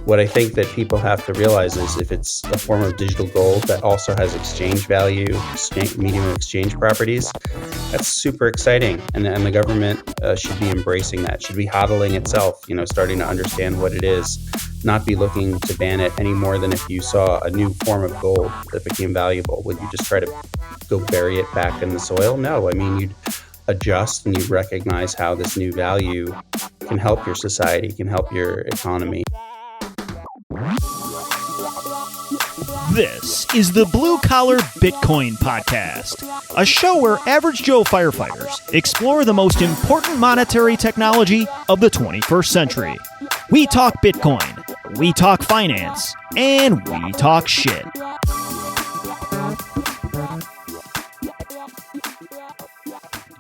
What I think that people have to realize is if it's a form of digital gold that also has exchange value, medium of exchange properties, that's super exciting. And the government should be embracing that, should be hodling itself, starting to understand what it is, not be looking to ban it any more than if you saw a new form of gold that became valuable. Would you just try to go bury it back in the soil? No, I mean, you'd adjust and you'd recognize how this new value can help your society, can help your economy. This is the Blue Collar Bitcoin Podcast, a show where average Joe firefighters explore the most important monetary technology of the 21st century. We talk Bitcoin, we talk finance, and we talk shit.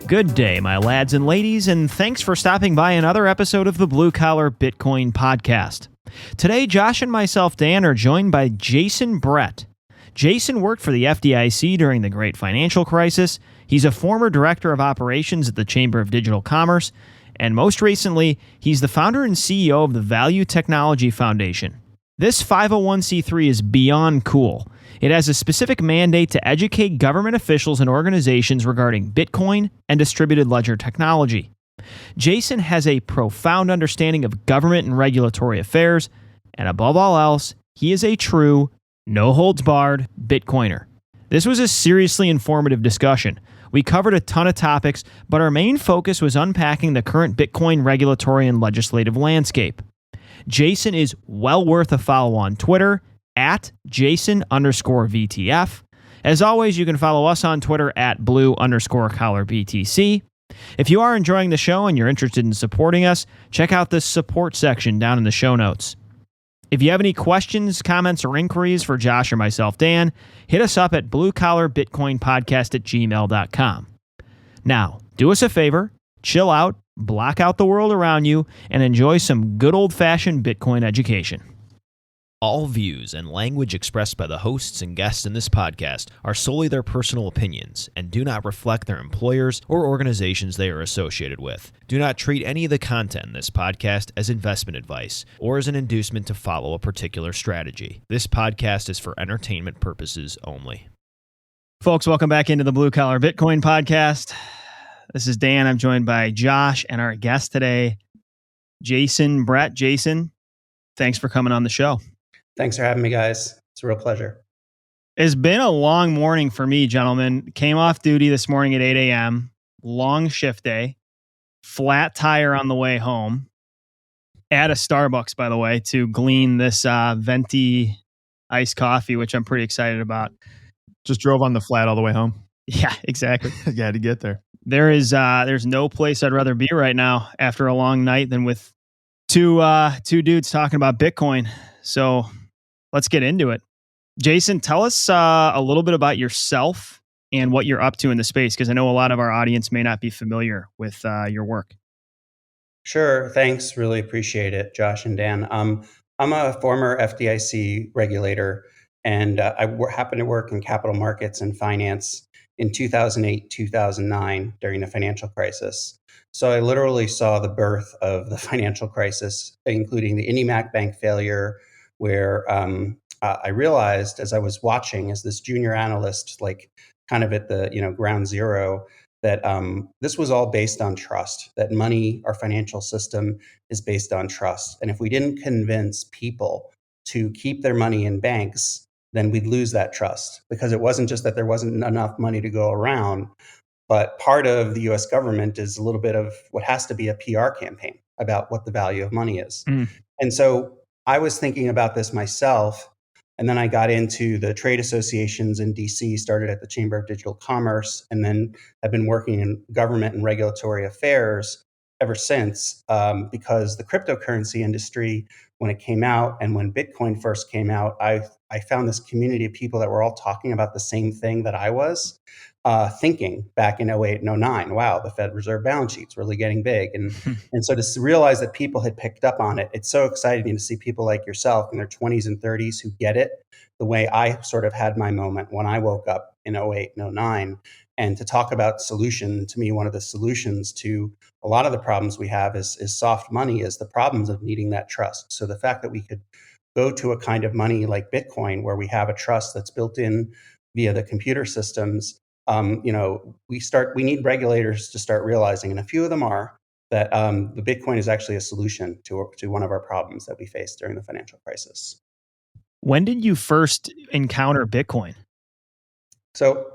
Good day, my lads and ladies, and thanks for stopping by another episode of the Blue Collar Bitcoin Podcast. Today, Josh and myself, Dan, are joined by Jason Brett. Jason worked for the FDIC during the Great Financial Crisis. He's a former director of operations at the Chamber of Digital Commerce, and most recently, he's the founder and CEO of the Value Technology Foundation. This 501c3 is beyond cool. It has a specific mandate to educate government officials and organizations regarding Bitcoin and distributed ledger technology. Jason has a profound understanding of government and regulatory affairs, and above all else, he is a true, no-holds-barred Bitcoiner. This was a seriously informative discussion. We covered a ton of topics, but our main focus was unpacking the current Bitcoin regulatory and legislative landscape. Jason is well worth a follow on Twitter, at Jason_VTF. As always, you can follow us on Twitter at blue_collarbtc. If you are enjoying the show and you're interested in supporting us, check out the support section down in the show notes. If you have any questions, comments, or inquiries for Josh or myself, Dan, hit us up at bluecollarbitcoinpodcast@gmail.com. Now, do us a favor, chill out, block out the world around you, and enjoy some good old-fashioned Bitcoin education. All views and language expressed by the hosts and guests in this podcast are solely their personal opinions and do not reflect their employers or organizations they are associated with. Do not treat any of the content in this podcast as investment advice or as an inducement to follow a particular strategy. This podcast is for entertainment purposes only. Folks, welcome back into the Blue Collar Bitcoin Podcast. This is Dan. I'm joined by Josh and our guest today, Jason Brett. Jason, thanks for coming on the show. Thanks for having me, guys. It's a real pleasure. It's been a long morning for me, gentlemen. Came off duty this morning at 8 a.m. Long shift day. Flat tire on the way home. At a Starbucks, by the way, to glean this venti iced coffee, which I'm pretty excited about. Just drove on the flat all the way home. Yeah, exactly. You had to get there. There's no place I'd rather be right now after a long night than with two dudes talking about Bitcoin. So let's get into it. Jason, tell us a little bit about yourself and what you're up to in the space, because I know a lot of our audience may not be familiar with your work. Sure. Thanks. Really appreciate it, Josh and Dan. I'm a former FDIC regulator, and I happen to work in capital markets and finance in 2008, 2009 during the financial crisis. So I literally saw the birth of the financial crisis, including the IndyMac Bank failure, where I realized as I was watching as this junior analyst, like kind of at the ground zero, that this was all based on trust, that money, our financial system is based on trust. And if we didn't convince people to keep their money in banks, then we'd lose that trust, because it wasn't just that there wasn't enough money to go around, but part of the US government is a little bit of what has to be a PR campaign about what the value of money is. And so I was thinking about this myself, and then I got into the trade associations in DC, started at the Chamber of Digital Commerce, and then I've been working in government and regulatory affairs ever since, because the cryptocurrency industry, when it came out and when Bitcoin first came out, I found this community of people that were all talking about the same thing that I was thinking back in 08 and 09. Wow, the Fed Reserve balance sheet's really getting big. And so to realize that people had picked up on it, it's so exciting to see people like yourself in their 20s and 30s who get it the way I sort of had my moment when I woke up in 08 and 09. And to talk about solution, to me, one of the solutions to a lot of the problems we have is soft money, is the problems of needing that trust. So the fact that we could go to a kind of money like Bitcoin, where we have a trust that's built in via the computer systems, we need regulators to start realizing, and a few of them are, that the Bitcoin is actually a solution to one of our problems that we faced during the financial crisis. When did you first encounter Bitcoin? So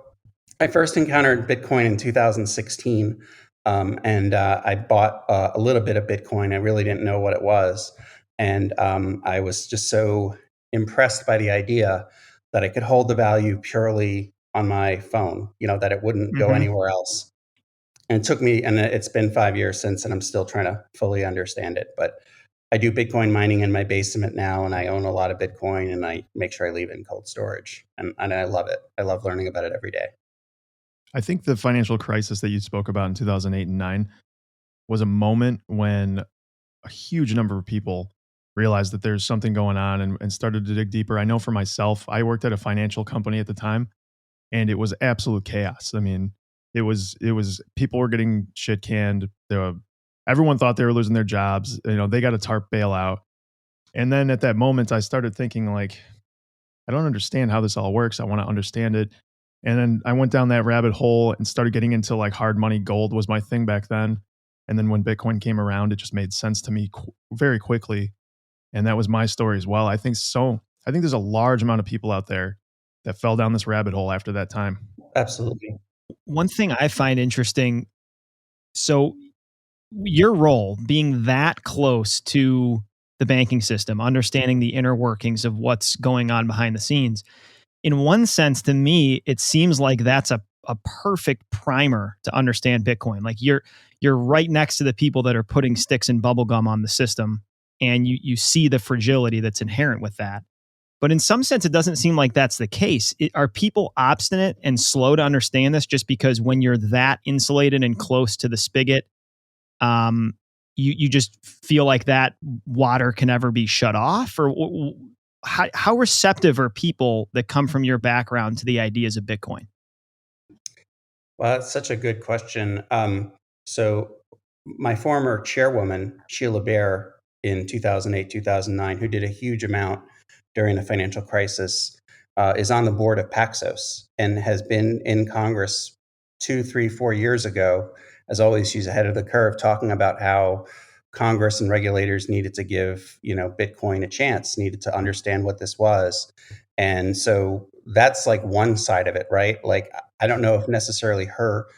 I first encountered Bitcoin in 2016, and I bought a little bit of Bitcoin. I really didn't know what it was, and I was just so impressed by the idea that I could hold the value purely on my phone, that it wouldn't go Mm-hmm. anywhere else. And it took me, and it's been 5 years since, and I'm still trying to fully understand it. But I do Bitcoin mining in my basement now, and I own a lot of Bitcoin, and I make sure I leave it in cold storage. And I love it. I love learning about it every day. I think the financial crisis that you spoke about in 2008 and 9 was a moment when a huge number of people realized that there's something going on and started to dig deeper. I know for myself, I worked at a financial company at the time, and it was absolute chaos. I mean, it was people were getting shit canned. Everyone thought they were losing their jobs. They got a TARP bailout. And then at that moment, I started thinking like, I don't understand how this all works. I want to understand it. And then I went down that rabbit hole and started getting into like hard money. Gold was my thing back then. And then when Bitcoin came around, it just made sense to me very quickly. And that was my story as well. I think so. I think there's a large amount of people out there that fell down this rabbit hole after that time. Absolutely. One thing I find interesting, so your role being that close to the banking system, understanding the inner workings of what's going on behind the scenes, in one sense, to me, it seems like that's a perfect primer to understand Bitcoin. Like you're right next to the people that are putting sticks and bubblegum on the system, and you see the fragility that's inherent with that. But in some sense, it doesn't seem like that's the case. Are people obstinate and slow to understand this just because when you're that insulated and close to the spigot, um, you just feel like that water can never be shut off? Or how receptive are people that come from your background to the ideas of Bitcoin? Well, that's such a good question. So my former chairwoman, Sheila Beyer, in 2008, 2009, who did a huge amount during the financial crisis, is on the board of Paxos and has been in Congress 2, 3, 4 years ago. As always, she's ahead of the curve, talking about how Congress and regulators needed to give, Bitcoin a chance, needed to understand what this was. And so that's like one side of it, right? Like, I don't know if necessarily her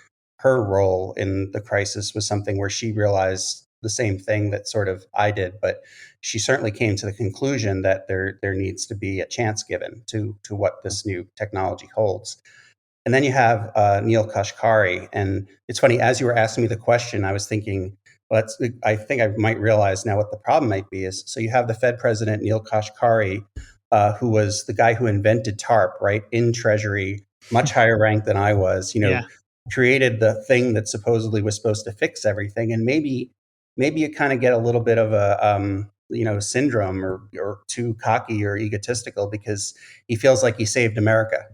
role in the crisis was something where she realized the same thing that sort of I did, but she certainly came to the conclusion that there needs to be a chance given to what this new technology holds. And then you have Neil Kashkari. And it's funny, as you were asking me the question, I was thinking, well, I think I might realize now what the problem might be is, so you have the Fed president, Neil Kashkari, who was the guy who invented TARP, right, in Treasury, much higher rank than I was, Yeah. created the thing that supposedly was supposed to fix everything. And maybe you kind of get a little bit of a, syndrome, or too cocky or egotistical, because he feels like he saved America,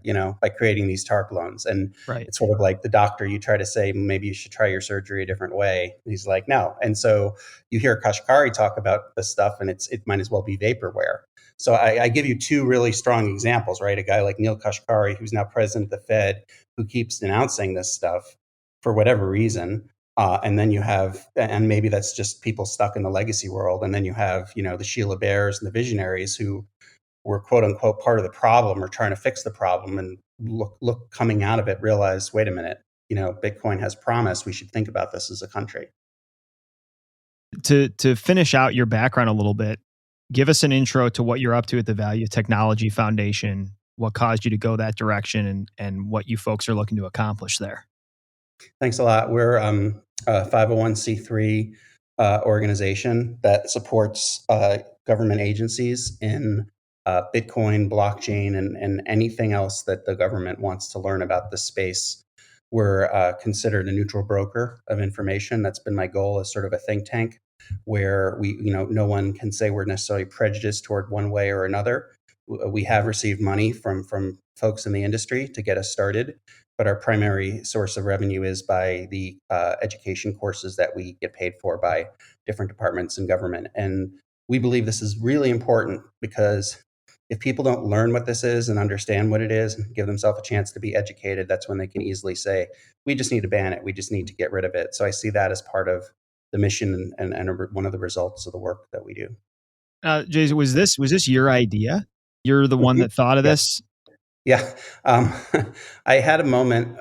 by creating these TARP loans. And Right. it's sort of like the doctor, you try to say, maybe you should try your surgery a different way. And he's like, no. And so you hear Kashkari talk about this stuff, and it might as well be vaporware. So I give you two really strong examples, right? A guy like Neil Kashkari, who's now president of the Fed, who keeps denouncing this stuff for whatever reason. And then you have, and maybe that's just people stuck in the legacy world. And then you have, the Sheila Bears and the visionaries who were quote unquote part of the problem or trying to fix the problem, and look coming out of it, realize, wait a minute, Bitcoin has promise. We should think about this as a country. To finish out your background a little bit, give us an intro to what you're up to at the Value Technology Foundation, what caused you to go that direction, and what you folks are looking to accomplish there. Thanks a lot. We're a 501c3 organization that supports government agencies in Bitcoin, blockchain, and anything else that the government wants to learn about this space. We're considered a neutral broker of information. That's been my goal, as sort of a think tank where no one can say we're necessarily prejudiced toward one way or another. We have received money from folks in the industry to get us started, but our primary source of revenue is by the education courses that we get paid for by different departments in government. And we believe this is really important because if people don't learn what this is and understand what it is and give themselves a chance to be educated, that's when they can easily say, we just need to ban it. We just need to get rid of it. So I see that as part of the mission and one of the results of the work that we do. Jason, was this your idea? You're the one that thought of Yeah. this? Yeah. Um, I had a moment,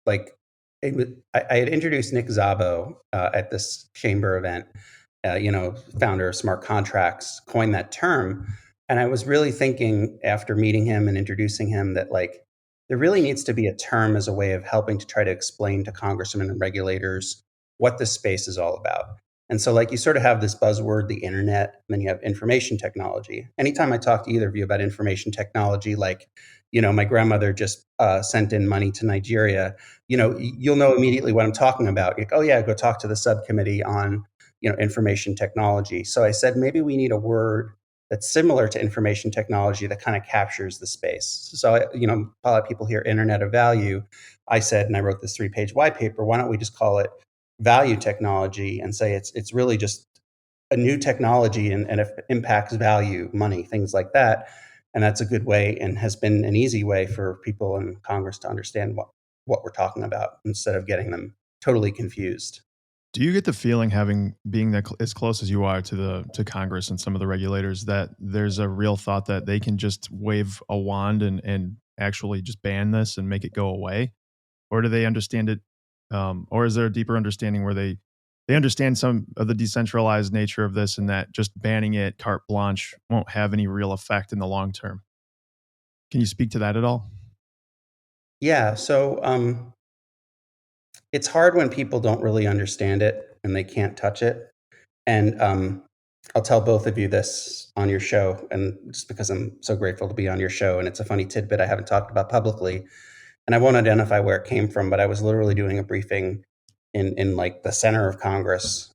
like I had introduced Nick Szabo at this chamber event, founder of smart contracts, coined that term. And I was really thinking after meeting him and introducing him that like there really needs to be a term as a way of helping to try to explain to congressmen and regulators what this space is all about. And so like you sort of have this buzzword, the internet, and then you have information technology. Anytime I talk to either of you about information technology, like, my grandmother just sent in money to Nigeria, you'll know immediately what I'm talking about. Like, oh yeah, go talk to the subcommittee on, information technology. So I said, maybe we need a word that's similar to information technology that kind of captures the space. So, a lot of people hear Internet of Value. I said, and I wrote this 3-page white paper, why don't we just call it value technology and say it's really just a new technology and it impacts value, money, things like that. And that's a good way and has been an easy way for people in Congress to understand what we're talking about instead of getting them totally confused. Do you get the feeling, being that as close as you are to Congress and some of the regulators, that there's a real thought that they can just wave a wand and actually just ban this and make it go away, or do they understand it, or is there a deeper understanding where they understand some of the decentralized nature of this and that just banning it carte blanche won't have any real effect in the long term? Can you speak to that at all? Yeah. So it's hard when people don't really understand it and they can't touch it. And I'll tell both of you this on your show, and just because I'm so grateful to be on your show, and it's a funny tidbit I haven't talked about publicly, and I won't identify where it came from, but I was literally doing a briefing in like the center of Congress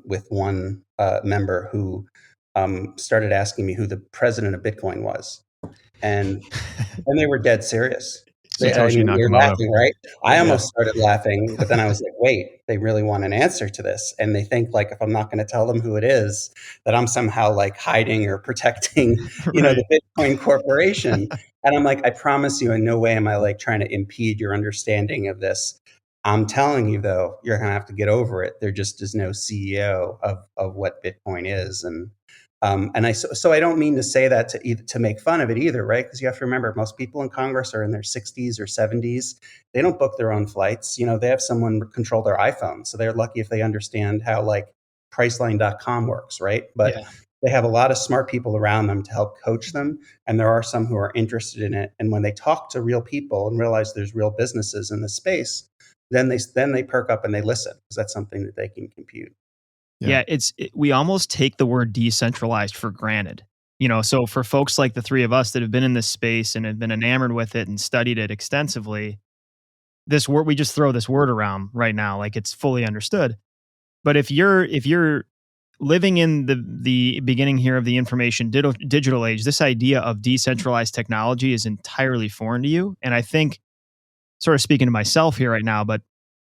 with one member who started asking me who the president of Bitcoin was, and they were dead serious. So tell I us you mean, knock you're them out of. laughing, right? I Yeah. almost started laughing, but then I was like, wait, they really want an answer to this. And they think like if I'm not going to tell them who it is, that I'm somehow like hiding or protecting, Right. the Bitcoin corporation. And I'm like, I promise you, in no way am I like trying to impede your understanding of this. I'm telling you though, you're gonna have to get over it. There just is no CEO of what Bitcoin is. And so I don't mean to say that to make fun of it either, right? Because you have to remember, most people in Congress are in their 60s or 70s. They don't book their own flights. They have someone control their iPhone, so they're lucky if they understand how like Priceline.com works, right? But Yeah. they have a lot of smart people around them to help coach them, and there are some who are interested in it. And when they talk to real people and realize there's real businesses in the space, then they perk up and they listen because that's something that they can compute. Yeah. Yeah, we almost take the word decentralized for granted. So for folks like the three of us that have been in this space and have been enamored with it and studied it extensively, this word we just throw this word around right now like it's fully understood. But if you're living in the beginning here of the information digital age, this idea of decentralized technology is entirely foreign to you. And I think, sort of speaking to myself here right now, but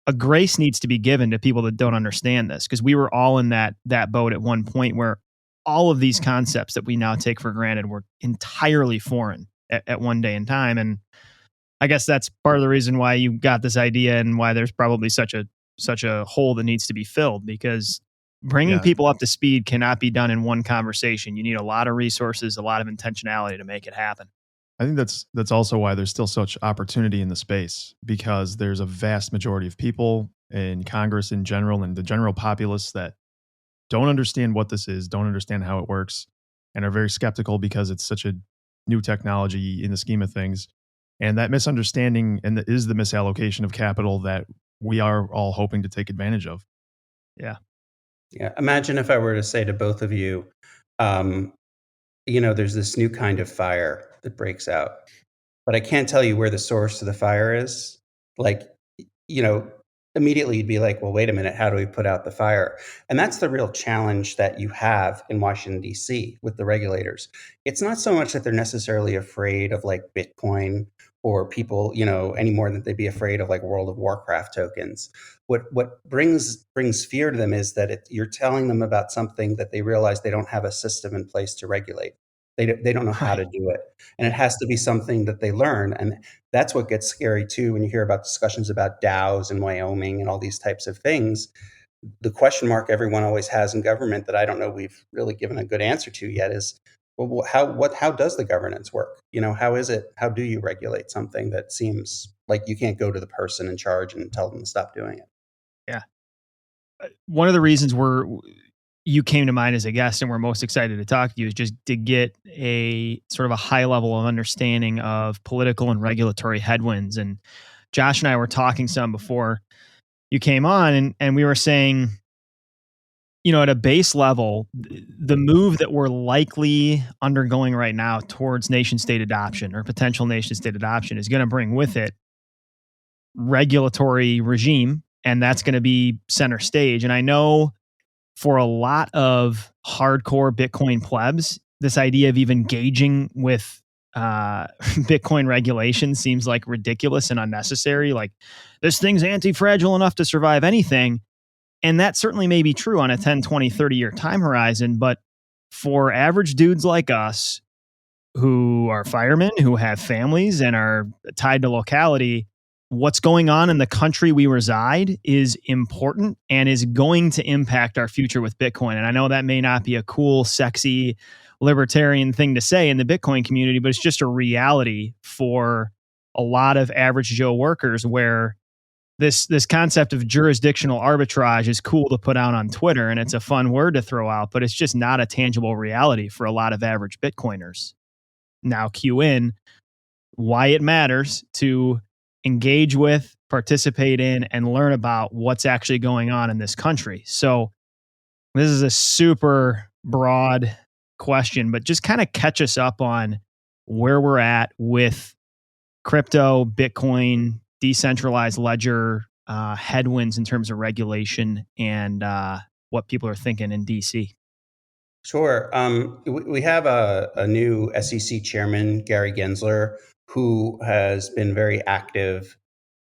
a grace needs to be given to people that don't understand this, because we were all in that boat at one point where all of these concepts that we now take for granted were entirely foreign at one day in time. And I guess that's part of the reason why you got this idea and why there's probably such a hole that needs to be filled, because bringing Yeah. people up to speed cannot be done in one conversation. You need a lot of resources, a lot of intentionality to make it happen. I think that's also why there's still such opportunity in the space, because there's a vast majority of people in Congress in general and the general populace that don't understand what this is, don't understand how it works, and are very skeptical because it's such a new technology in the scheme of things. And that misunderstanding is the misallocation of capital that we are all hoping to take advantage of. Yeah. Yeah. Imagine if I were to say to both of you, um, there's this new kind of fire that breaks out, but I can't tell you where the source of the fire is. Like, you know, immediately you'd be like, well, wait a minute, how do we put out the fire? And that's the real challenge that you have in Washington, D.C. with the regulators. It's not so much that they're necessarily afraid of like Bitcoin or people, any more than they'd be afraid of like World of Warcraft tokens. What brings fear to them is that you're telling them about something that they realize they don't have a system in place to regulate. They don't know how Right. to do it. And it has to be something that they learn. And that's what gets scary too when you hear about discussions about DAOs in Wyoming and all these types of things. The question mark everyone always has in government that I don't know we've really given a good answer to yet is, well, how does the governance work? How is it? How do you regulate something that seems like you can't go to the person in charge and tell them to stop doing it? Yeah. One of the reasons you came to mind as a guest and we're most excited to talk to you is just to get a sort of a high level of understanding of political and regulatory headwinds. And Josh and I were talking some before you came on, and we were saying, at a base level, the move that we're likely undergoing right now towards nation state adoption or potential nation state adoption is going to bring with it regulatory regime, and that's going to be center stage. And I know for a lot of hardcore Bitcoin plebs, this idea of even engaging with Bitcoin regulation seems like ridiculous and unnecessary. Like, this thing's anti-fragile enough to survive anything. And that certainly may be true on a 10, 20, 30-year time horizon. But for average dudes like us who are firemen, who have families and are tied to locality, what's going on in the country we reside is important and is going to impact our future with Bitcoin. And I know that may not be a cool, sexy, libertarian thing to say in the Bitcoin community, but it's just a reality for a lot of average Joe workers where this concept of jurisdictional arbitrage is cool to put out on Twitter and it's a fun word to throw out, but it's just not a tangible reality for a lot of average Bitcoiners. Now cue in why it matters to engage with, participate in, and learn about what's actually going on in this country. So this is a super broad question, but just kind of catch us up on where we're at with crypto, Bitcoin, decentralized ledger headwinds in terms of regulation and what people are thinking in DC. Sure. We have a new SEC chairman, Gary Gensler, who has been very active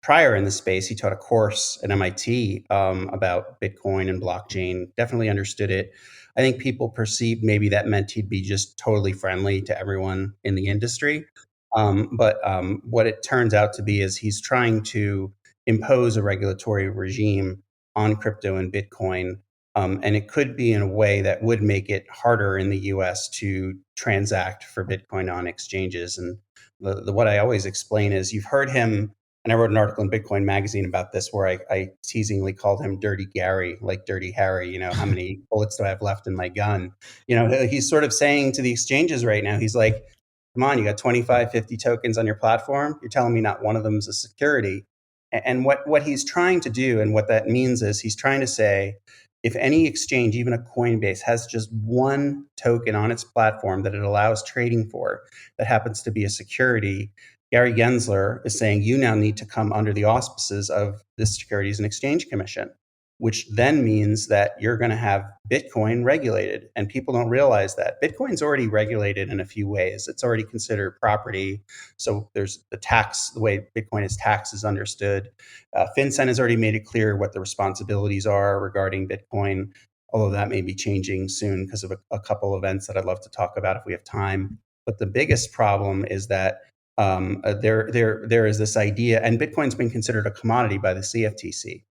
prior in the space. He taught a course at MIT about Bitcoin and blockchain, definitely understood it. I think people perceived maybe that meant he'd be just totally friendly to everyone in the industry. But what it turns out to be is he's trying to impose a regulatory regime on crypto and Bitcoin, and it could be in a way that would make it harder in the US to transact for Bitcoin on exchanges. And what I always explain is you've heard him, and I wrote an article in Bitcoin Magazine about this where I teasingly called him Dirty Gary, like Dirty Harry, how many bullets do I have left in my gun? He's sort of saying to the exchanges right now, he's like, come on, you got 25, 50 tokens on your platform. You're telling me not one of them is a security. And what he's trying to do, and what that means is he's trying to say, if any exchange, even a Coinbase, has just one token on its platform that it allows trading for that happens to be a security, Gary Gensler is saying you now need to come under the auspices of the Securities and Exchange Commission, which then means that you're going to have Bitcoin regulated. And people don't realize that Bitcoin's already regulated in a few ways. It's already considered property. So there's the way Bitcoin is taxed is understood. FinCEN has already made it clear what the responsibilities are regarding Bitcoin, although that may be changing soon because of a couple events that I'd love to talk about if we have time. But the biggest problem is that there is this idea, and Bitcoin's been considered a commodity by the CFTC.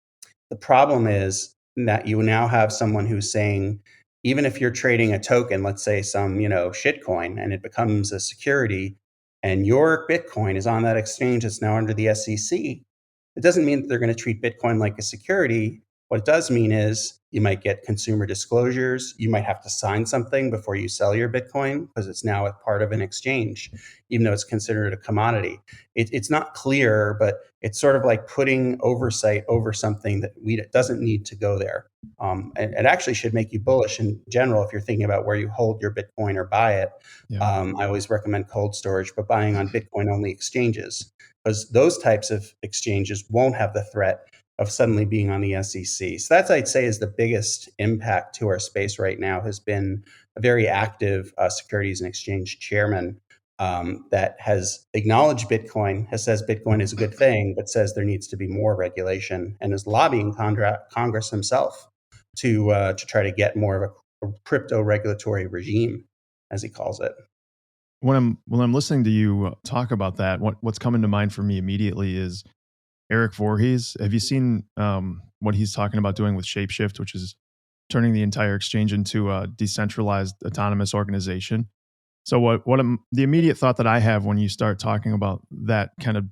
The problem is that you now have someone who's saying, even if you're trading a token, let's say some, shitcoin, and it becomes a security, and your Bitcoin is on that exchange that's now under the SEC, it doesn't mean that they're going to treat Bitcoin like a security. What it does mean is you might get consumer disclosures. You might have to sign something before you sell your Bitcoin because it's now a part of an exchange, even though it's considered a commodity. It's not clear, but it's sort of like putting oversight over something that doesn't need to go there. And it actually should make you bullish in general if you're thinking about where you hold your Bitcoin or buy it. Yeah. I always recommend cold storage, but buying on Bitcoin only exchanges, because those types of exchanges won't have the threat of suddenly being on the SEC. So that's, I'd say, is the biggest impact to our space right now, has been a very active Securities and Exchange chairman that has acknowledged Bitcoin, has says Bitcoin is a good thing, but says there needs to be more regulation, and is lobbying Congress himself to try to get more of a crypto regulatory regime, as he calls it. When I'm listening to you talk about that, what's coming to mind for me immediately is Eric Voorhees. Have you seen what he's talking about doing with Shapeshift, which is turning the entire exchange into a decentralized autonomous organization? So the immediate thought that I have when you start talking about that kind of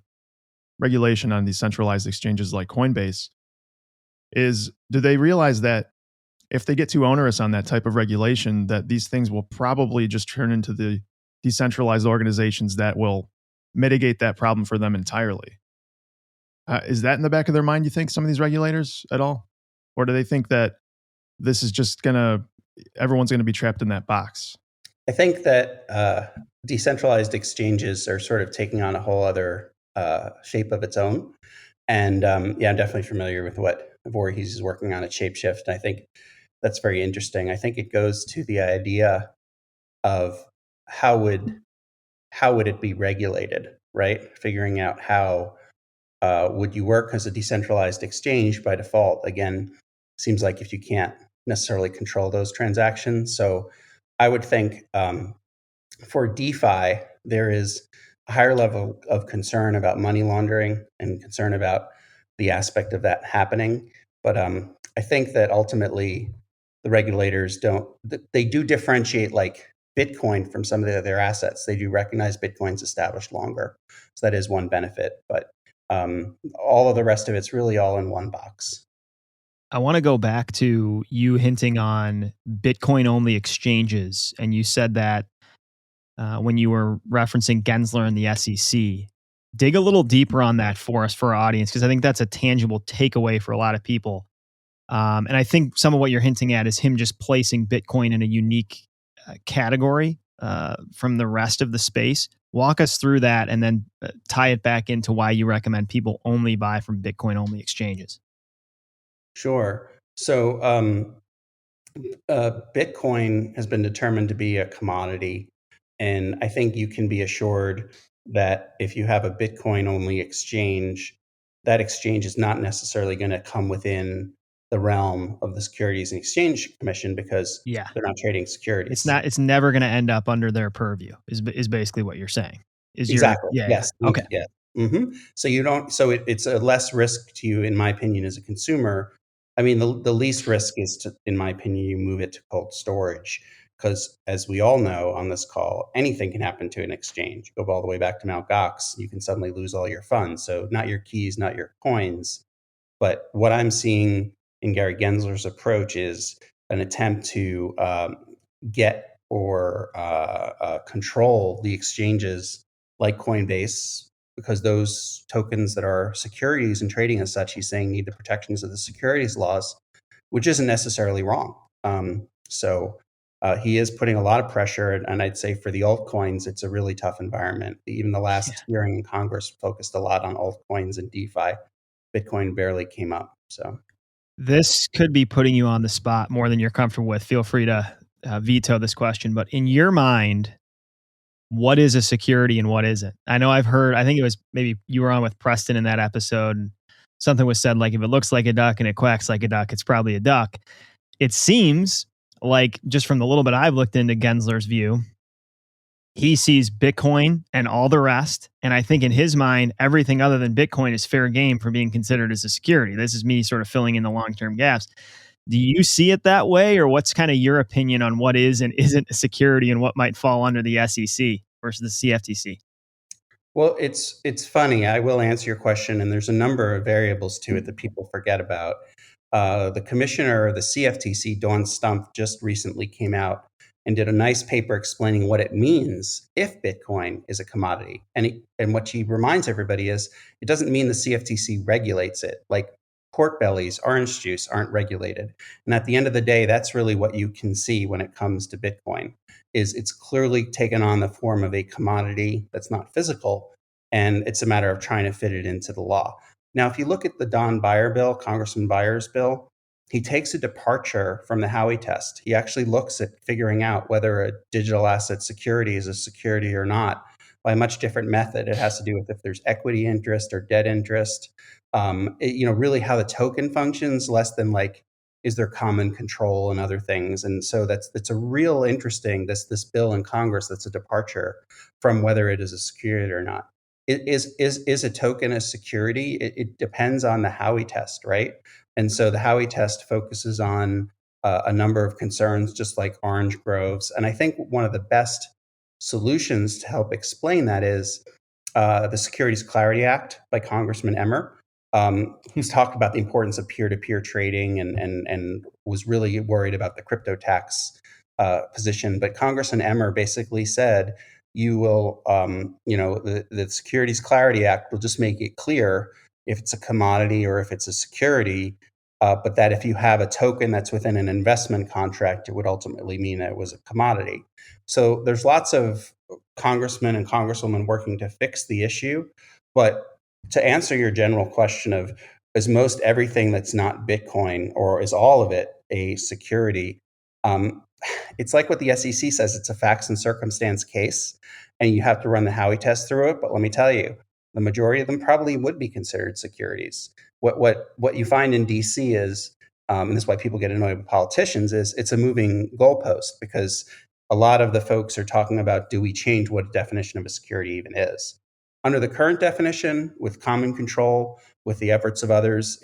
regulation on decentralized exchanges like Coinbase is, do they realize that if they get too onerous on that type of regulation, that these things will probably just turn into the decentralized organizations that will mitigate that problem for them entirely? Is that in the back of their mind, you think, some of these regulators at all? Or do they think that this is just everyone's going to be trapped in that box? I think that decentralized exchanges are sort of taking on a whole other shape of its own. And yeah, I'm definitely familiar with what Voorhees is working on at Shapeshift. And I think that's very interesting. I think it goes to the idea of how would it be regulated, right? Figuring out how would you work as a decentralized exchange by default. Again, seems like if you can't necessarily control those transactions. So I would think for DeFi, there is a higher level of concern about money laundering and concern about the aspect of that happening. But I think that ultimately the regulators they do differentiate like Bitcoin from some of their assets. They do recognize Bitcoin's established longer. So that is one benefit. But all of the rest of it's really all in one box. I want to go back to you hinting on Bitcoin only exchanges. And you said that when you were referencing Gensler and the SEC. Dig a little deeper on that for us, for our audience, because I think that's a tangible takeaway for a lot of people. And I think some of what you're hinting at is him just placing Bitcoin in a unique category from the rest of the space. Walk us through that and then tie it back into why you recommend people only buy from Bitcoin only exchanges. Sure. So Bitcoin has been determined to be a commodity. And I think you can be assured that if you have a Bitcoin only exchange, that exchange is not necessarily going to come within the realm of the Securities and Exchange Commission, because Yeah. they're not trading securities. It's never going to end up under their purview is basically what you're saying. Exactly. Yeah. Yes. Okay. Yeah. So you don't. So it's a less risk to you, in my opinion, as a consumer. I mean, the least risk is to, in my opinion, you move it to cold storage, because as we all know on this call, anything can happen to an exchange. Go all the way back to Mt. Gox, you can suddenly lose all your funds. So not your keys, not your coins, but what I'm seeing in Gary Gensler's approach is an attempt to get or control the exchanges like Coinbase, because those tokens that are securities and trading as such, he's saying, need the protections of the securities laws, which isn't necessarily wrong. So he is putting a lot of pressure, and I'd say for the altcoins, it's a really tough environment. Even the last hearing in Congress focused a lot on altcoins and DeFi. Bitcoin barely came up. So This could be putting you on the spot more than you're comfortable with. Feel free to veto this question. But in your mind, what is a security and what isn't? I know I've heard, I think it was maybe you were on with Preston in that episode, and something was said like, if it looks like a duck and it quacks like a duck, it's probably a duck. It seems like, just from the little bit I've looked into Gensler's view, he sees Bitcoin and all the rest. And I think in his mind, everything other than Bitcoin is fair game for being considered as a security. This is me sort of filling in the long-term gaps. Do you see it that way, or what's kind of your opinion on what is and isn't a security and what might fall under the SEC versus the CFTC? well, it's funny. I will answer your question, and there's a number of variables to it that people forget about. The commissioner of the CFTC, Dawn Stump, just recently came out and did a nice paper explaining what it means if Bitcoin is a commodity. And what she reminds everybody is, it doesn't mean the CFTC regulates it. Like pork bellies, orange juice aren't regulated. And at the end of the day, that's really what you can see when it comes to Bitcoin, is it's clearly taken on the form of a commodity that's not physical, and it's a matter of trying to fit it into the law. Now, if you look at the Don Beyer bill, Congressman Beyer's bill, he takes a departure from the Howey test. He actually looks at figuring out whether a digital asset security is a security or not by a much different method. It has to do with if there's equity interest or debt interest. Really how the token functions, less than like, is there common control and other things. And so that's a real interesting, this bill in Congress that's a departure from whether it is a security or not. Is a token a security? It depends on the Howey test, right? And so the Howey test focuses on a number of concerns, just like orange groves. And I think one of the best solutions to help explain that is the Securities Clarity Act by Congressman Emmer. He's talked about the importance of peer-to-peer trading and was really worried about the crypto tax position. But Congressman Emmer basically said, you will, the Securities Clarity Act will just make it clear if it's a commodity or if it's a security, but that if you have a token that's within an investment contract, it would ultimately mean that it was a commodity. So there's lots of congressmen and congresswomen working to fix the issue. But to answer your general question of, is most everything that's not Bitcoin or is all of it a security? It's like what the SEC says, it's a facts and circumstance case, and you have to run the Howey test through it. But let me tell you, the majority of them probably would be considered securities. What you find in DC is, and this is why people get annoyed with politicians, is it's a moving goalpost, because a lot of the folks are talking about, do we change what a definition of a security even is? Under the current definition, with common control, with the efforts of others,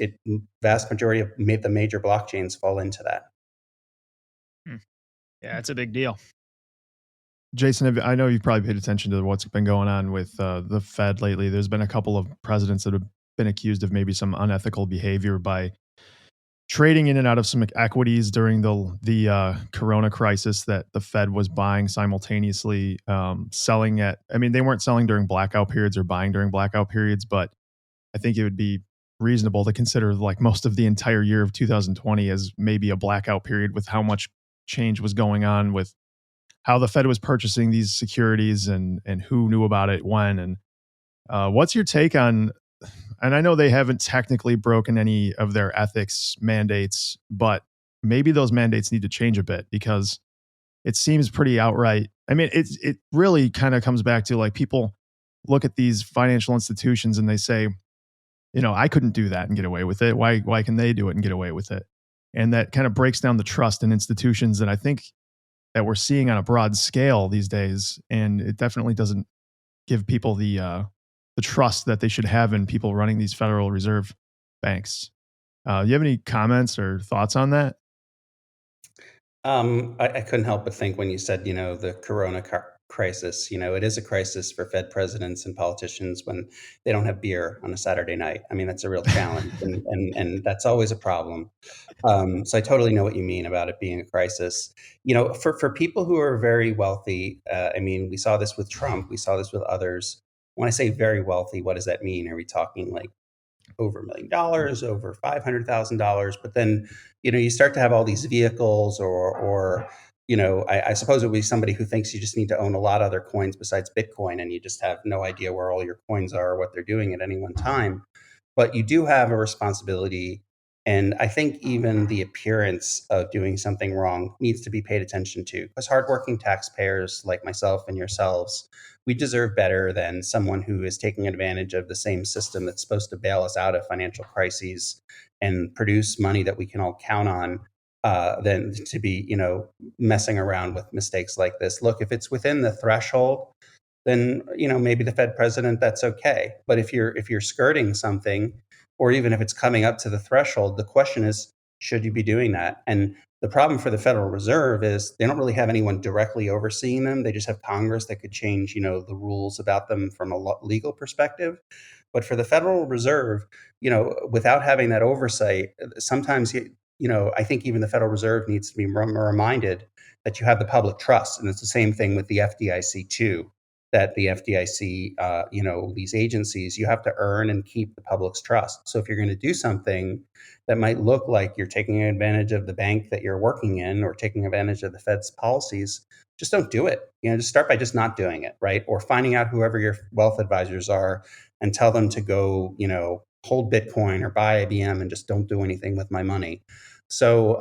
vast majority of the major blockchains fall into that. Yeah, it's a big deal. Jason, I know you've probably paid attention to what's been going on with the Fed lately. There's been a couple of presidents that have been accused of maybe some unethical behavior by trading in and out of some equities during the Corona crisis that the Fed was buying simultaneously, selling at. I mean, they weren't selling during blackout periods or buying during blackout periods, but I think it would be reasonable to consider like most of the entire year of 2020 as maybe a blackout period with how much change was going on with how the Fed was purchasing these securities and who knew about it when. And what's your take on, and I know they haven't technically broken any of their ethics mandates, but maybe those mandates need to change a bit, because it seems pretty outright. I mean, it really kind of comes back to like, people look at these financial institutions and they say, I couldn't do that and get away with it. Why can they do it and get away with it? And that kind of breaks down the trust in institutions that I think that we're seeing on a broad scale these days. And it definitely doesn't give people the trust that they should have in people running these Federal Reserve banks. Do you have any comments or thoughts on that? I couldn't help but think when you said, the Corona crisis, it is a crisis for Fed presidents and politicians when they don't have beer on a Saturday night. I mean, that's a real challenge, and that's always a problem. So I totally know what you mean about it being a crisis. For people who are very wealthy, I mean, we saw this with Trump, we saw this with others. When I say very wealthy, what does that mean? Are we talking like over $1 million, over $500,000? But then, you start to have all these vehicles, or I suppose it would be somebody who thinks you just need to own a lot of other coins besides Bitcoin, and you just have no idea where all your coins are or what they're doing at any one time. But you do have a responsibility. And I think even the appearance of doing something wrong needs to be paid attention to, because hardworking taxpayers like myself and yourselves, we deserve better than someone who is taking advantage of the same system that's supposed to bail us out of financial crises and produce money that we can all count on, than to be, messing around with mistakes like this. Look, if it's within the threshold, then maybe the Fed president, that's okay. But if you're skirting something, or even if it's coming up to the threshold, the question is, should you be doing that? And the problem for the Federal Reserve is they don't really have anyone directly overseeing them. They just have Congress that could change, the rules about them from a legal perspective. But for the Federal Reserve, without having that oversight, sometimes, I think even the Federal Reserve needs to be reminded that you have the public trust. And it's the same thing with the FDIC too, that the FDIC, these agencies, you have to earn and keep the public's trust. So if you're going to do something that might look like you're taking advantage of the bank that you're working in or taking advantage of the Fed's policies, just don't do it. Just start by just not doing it, right? Or finding out whoever your wealth advisors are and tell them to go, hold Bitcoin or buy IBM and just don't do anything with my money. So,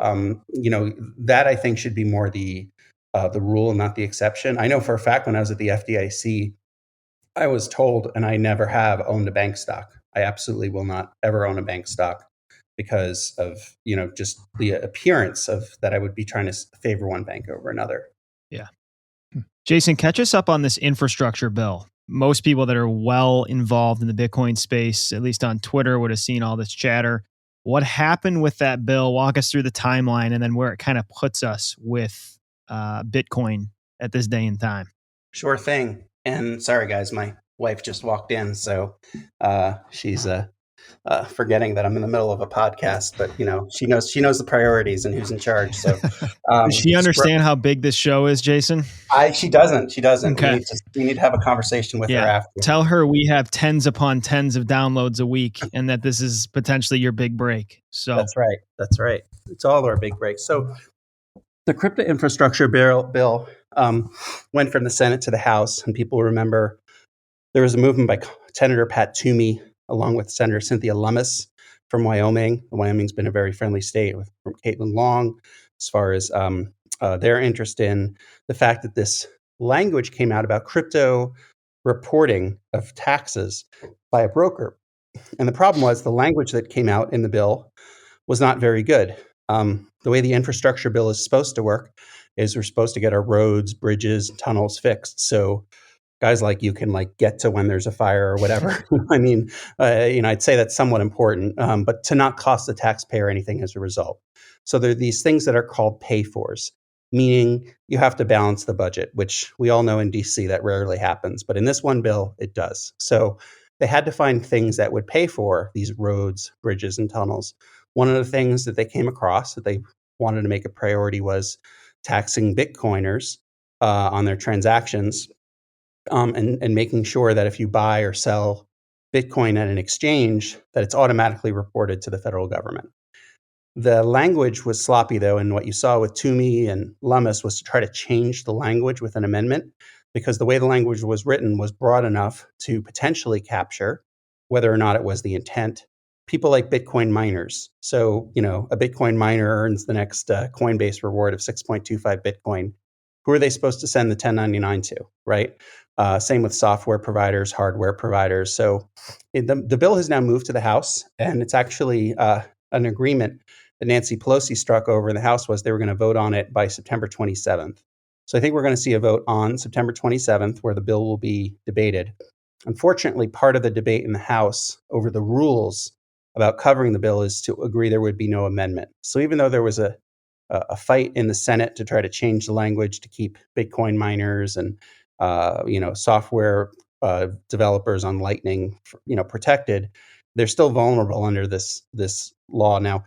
that I think should be more the rule and not the exception. I know for a fact when I was at the FDIC, I was told, and I never have owned a bank stock. I absolutely will not ever own a bank stock because of, just the appearance of that I would be trying to favor one bank over another. Yeah. Jason, catch us up on this infrastructure bill. Most people that are well involved in the Bitcoin space, at least on Twitter, would have seen all this chatter. What happened with that bill? Walk us through the timeline and then where it kind of puts us with Bitcoin at this day and time. Sure thing. And sorry, guys, my wife just walked in, so she's forgetting that I'm in the middle of a podcast. But she knows the priorities and who's in charge. So does she understand how big this show is, Jason? She doesn't. Okay. We need to have a conversation with her after. Tell her we have tens upon tens of downloads a week, and that this is potentially your big break. So That's right. It's all our big breaks. So the crypto infrastructure bill went from the Senate to the House, and people remember there was a movement by Senator Pat Toomey along with Senator Cynthia Lummis from Wyoming. Wyoming's been a very friendly state from Caitlin Long as far as their interest in the fact that this language came out about crypto reporting of taxes by a broker. And the problem was the language that came out in the bill was not very good. The way the infrastructure bill is supposed to work is we're supposed to get our roads, bridges, tunnels fixed. So guys like you can get to when there's a fire or whatever. I mean, I'd say that's somewhat important, but to not cost the taxpayer anything as a result. So there are these things that are called pay-fors, meaning you have to balance the budget, which we all know in DC that rarely happens. But in this one bill, it does. So they had to find things that would pay for these roads, bridges, and tunnels. One of the things that they came across that they wanted to make a priority was taxing Bitcoiners on their transactions. And making sure that if you buy or sell Bitcoin at an exchange, that it's automatically reported to the federal government. The language was sloppy, though, and what you saw with Toomey and Lummis was to try to change the language with an amendment, because the way the language was written was broad enough to potentially capture, whether or not it was the intent, people like Bitcoin miners. So, a Bitcoin miner earns the next Coinbase reward of 6.25 Bitcoin. Who are they supposed to send the 1099 to, right? Same with software providers, hardware providers. So the bill has now moved to the House, and it's actually an agreement that Nancy Pelosi struck over in the House was they were going to vote on it by September 27th. So I think we're going to see a vote on September 27th where the bill will be debated. Unfortunately, part of the debate in the House over the rules about covering the bill is to agree there would be no amendment. So even though there was a fight in the Senate to try to change the language to keep Bitcoin miners and software developers on Lightning, protected, they're still vulnerable under this law. Now,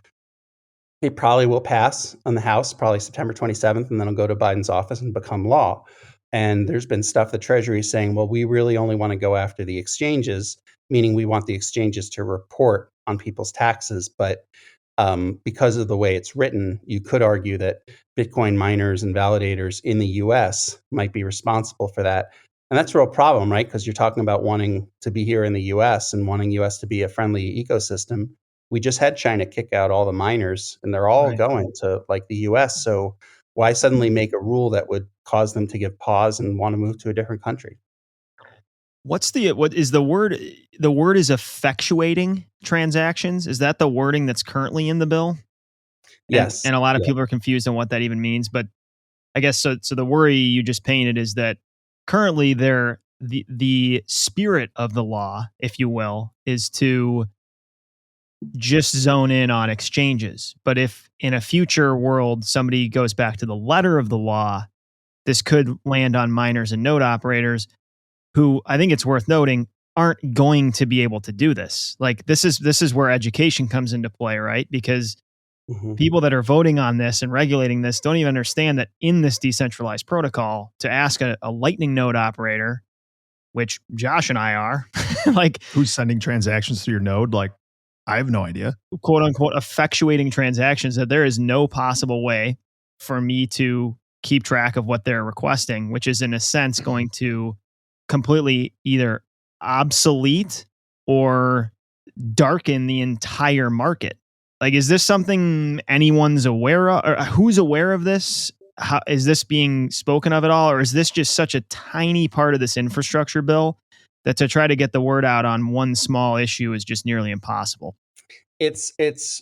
it probably will pass on the House, probably September 27th, and then it'll go to Biden's office and become law. And there's been stuff the Treasury is saying, well, we really only want to go after the exchanges, meaning we want the exchanges to report on people's taxes. But because of the way it's written, you could argue that Bitcoin miners and validators in the US might be responsible for that. And that's a real problem, right? Because you're talking about wanting to be here in the US and wanting US to be a friendly ecosystem. We just had China kick out all the miners, and they're all going to the US. So why suddenly make a rule that would cause them to give pause and want to move to a different country? What is the word? The word is effectuating transactions. Is that the wording that's currently in the bill? Yes. And a lot of people are confused on what that even means. But I guess so. So the worry you just painted is that currently the spirit of the law, if you will, is to just zone in on exchanges. But if in a future world somebody goes back to the letter of the law, this could land on miners and node operators who, I think it's worth noting, aren't going to be able to do this. This is where education comes into play, right? Because people that are voting on this and regulating this don't even understand that in this decentralized protocol, to ask a Lightning node operator, which Josh and I are, who's sending transactions through your node? I have no idea. Quote unquote, effectuating transactions, that there is no possible way for me to keep track of what they're requesting, which is in a sense going to completely either obsolete or darken the entire market. Like, is this something anyone's aware of, or who's aware of this? How is this being spoken of at all, or is this just such a tiny part of this infrastructure bill that to try to get the word out on one small issue is just nearly impossible? It's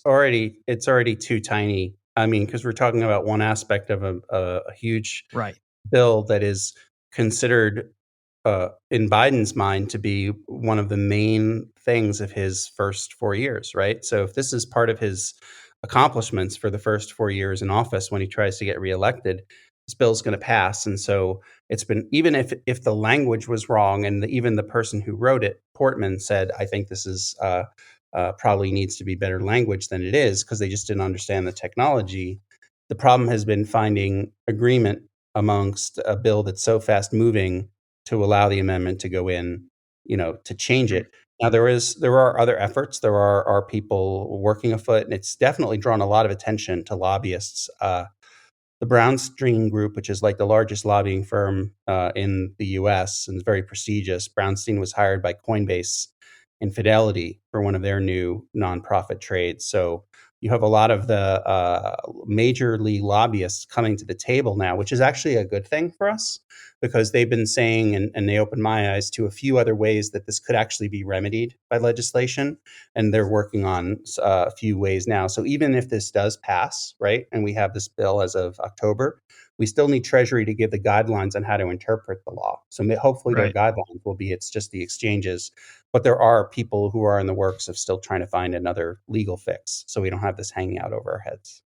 already too tiny. I mean, because we're talking about one aspect of a huge Right. bill that is considered in Biden's mind to be one of the main things of his first 4 years, right? So if this is part of his accomplishments for the first 4 years in office when he tries to get reelected, this bill's going to pass. And so it's been, even if the language was wrong, and even the person who wrote it, Portman, said, I think this is probably needs to be better language than it is, because they just didn't understand the technology. The problem has been finding agreement amongst a bill that's so fast moving to allow the amendment to go in, to change it. Now there are other efforts. There are people working afoot, and it's definitely drawn a lot of attention to lobbyists. The Brownstein Group, which is like the largest lobbying firm in the U.S. and is very prestigious. Brownstein was hired by Coinbase and Fidelity for one of their new nonprofit trades. So you have a lot of the majorly lobbyists coming to the table now, which is actually a good thing for us, because they've been saying, and they opened my eyes to a few other ways that this could actually be remedied by legislation. And they're working on a few ways now. So even if this does pass, right, and we have this bill as of October, we still need Treasury to give the guidelines on how to interpret the law. So hopefully their Right. guidelines will be, it's just the exchanges. But there are people who are in the works of still trying to find another legal fix, so we don't have this hanging out over our heads.